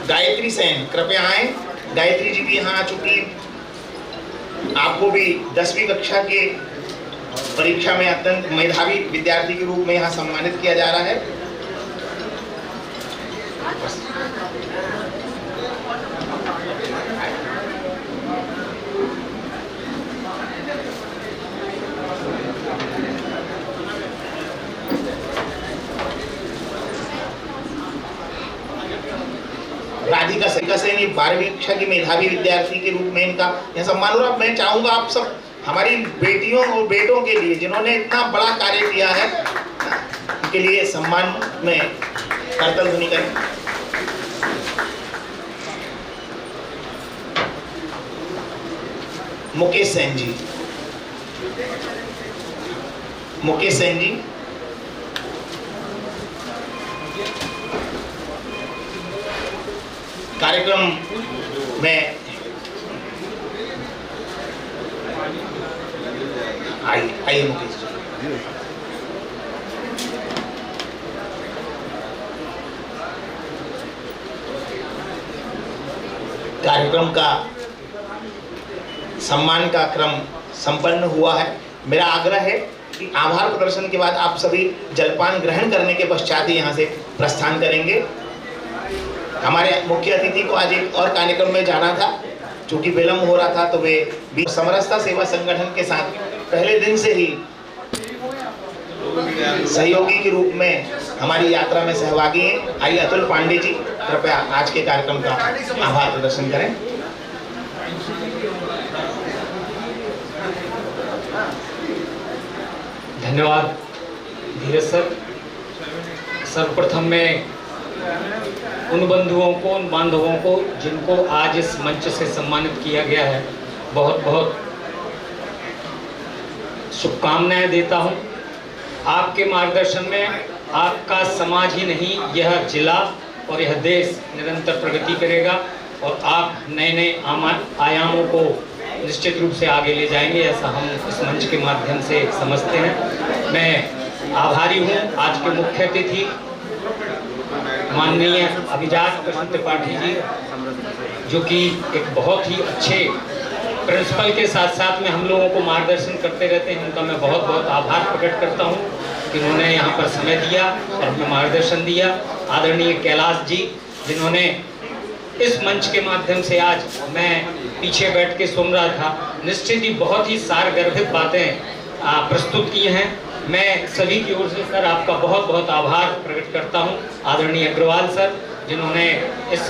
गायत्री सेन, कृपया आए। गायत्री जी भी यहाँ आ चुकी हैं। आपको भी 10वीं कक्षा के परीक्षा में अत्यंत मेधावी विद्यार्थी के रूप में यहाँ सम्मानित किया जा रहा है। राधिका सेन 12वीं कक्षा की मेधावी विद्यार्थी के रूप में इनका यह सम्मान हो रहा है। मैं चाहूंगा आप सब हमारी बेटियों और बेटों के लिए जिन्होंने इतना बड़ा कार्य किया है, उनके लिए सम्मान में करतल ध्वनि करें। मुकेश सेन जी, मुकेश सेन जी कार्यक्रम में आइए मुकेश जी। कार्यक्रम का सम्मान का क्रम संपन्न हुआ है। मेरा आग्रह है कि आभार प्रदर्शन के बाद आप सभी जलपान ग्रहण करने के पश्चात ही यहाँ से प्रस्थान करेंगे। हमारे मुख्य अतिथि को आज एक और कार्यक्रम में जाना था, चूंकि विलम्ब हो रहा था तो वे समरसता सेवा संगठन के साथ पहले दिन से ही सहयोगी के रूप में हमारी यात्रा में सहभागी हैं। आइए अतुल पांडे जी कृपया आज के कार्यक्रम का आभार प्रदर्शन करें। धन्यवाद धीरज सर। सर्वप्रथम मैं उन बंधुओं को, उन बांधवों को जिनको आज इस मंच से सम्मानित किया गया है, बहुत बहुत शुभकामनाएं देता हूं। आपके मार्गदर्शन में आपका समाज ही नहीं, यह जिला और यह देश निरंतर प्रगति करेगा और आप नए नए आयामों को निश्चित रूप से आगे ले जाएंगे, ऐसा हम इस मंच के माध्यम से समझते हैं। मैं आभारी हूँ आज के मुख्य अतिथि माननीय अभिजात कृष्ण त्रिपाठी जी, जो कि एक बहुत ही अच्छे प्रिंसिपल के साथ साथ में हम लोगों को मार्गदर्शन करते रहते हैं। उनका मैं बहुत बहुत आभार प्रकट करता हूं कि उन्होंने यहाँ पर समय दिया और हमें मार्गदर्शन दिया। आदरणीय कैलाश जी, जिन्होंने इस मंच के माध्यम से, आज मैं पीछे बैठ के सुन रहा था, निश्चित ही बहुत ही सारगर्भित बातें प्रस्तुत की हैं। मैं सभी की ओर से सर आपका बहुत बहुत आभार प्रकट करता हूं। आदरणीय अग्रवाल सर, जिन्होंने इस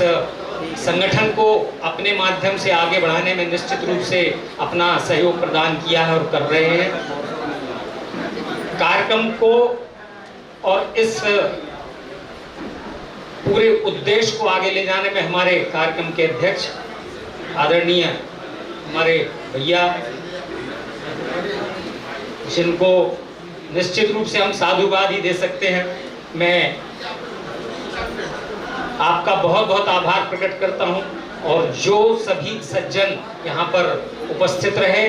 संगठन को अपने माध्यम से आगे बढ़ाने में निश्चित रूप से अपना सहयोग प्रदान किया है और कर रहे हैं। कार्यक्रम को और इस पूरे उद्देश्य को आगे ले जाने में हमारे कार्यक्रम के अध्यक्ष आदरणीय हमारे भैया, जिनको निश्चित रूप से हम साधुवाद ही दे सकते हैं, मैं आपका बहुत बहुत आभार प्रकट करता हूं। और जो सभी सज्जन यहाँ पर उपस्थित रहे,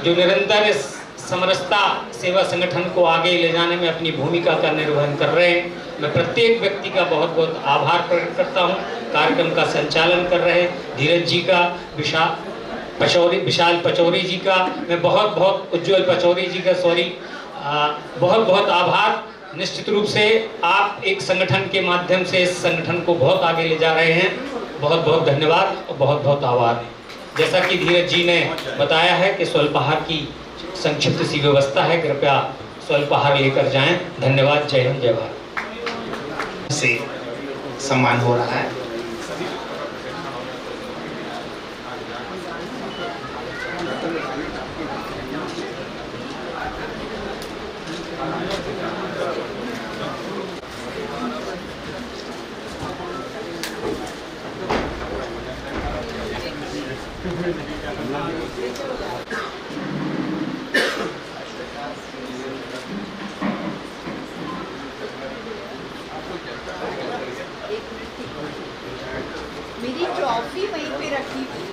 जो निरंतर इस समरसता सेवा संगठन को आगे ले जाने में अपनी भूमिका का निर्वहन कर रहे हैं, मैं प्रत्येक व्यक्ति का बहुत बहुत आभार प्रकट करता हूं। कार्यक्रम का संचालन कर रहे धीरज जी का, विशाल पचौरी जी का, मैं बहुत बहुत उज्जवल पचौरी जी का बहुत बहुत आभार। निश्चित रूप से आप एक संगठन के माध्यम से इस संगठन को बहुत आगे ले जा रहे हैं। बहुत बहुत धन्यवाद और बहुत बहुत आभार। जैसा कि धीरज जी ने बताया है कि स्वल्पाहार की संक्षिप्त सी व्यवस्था है, कृपया स्वल्पाहार लेकर जाएं। धन्यवाद। जय हिंद, जय भारत। से सम्मान हो रहा है। मेरी ट्रॉफी वहीं पे रखी थी।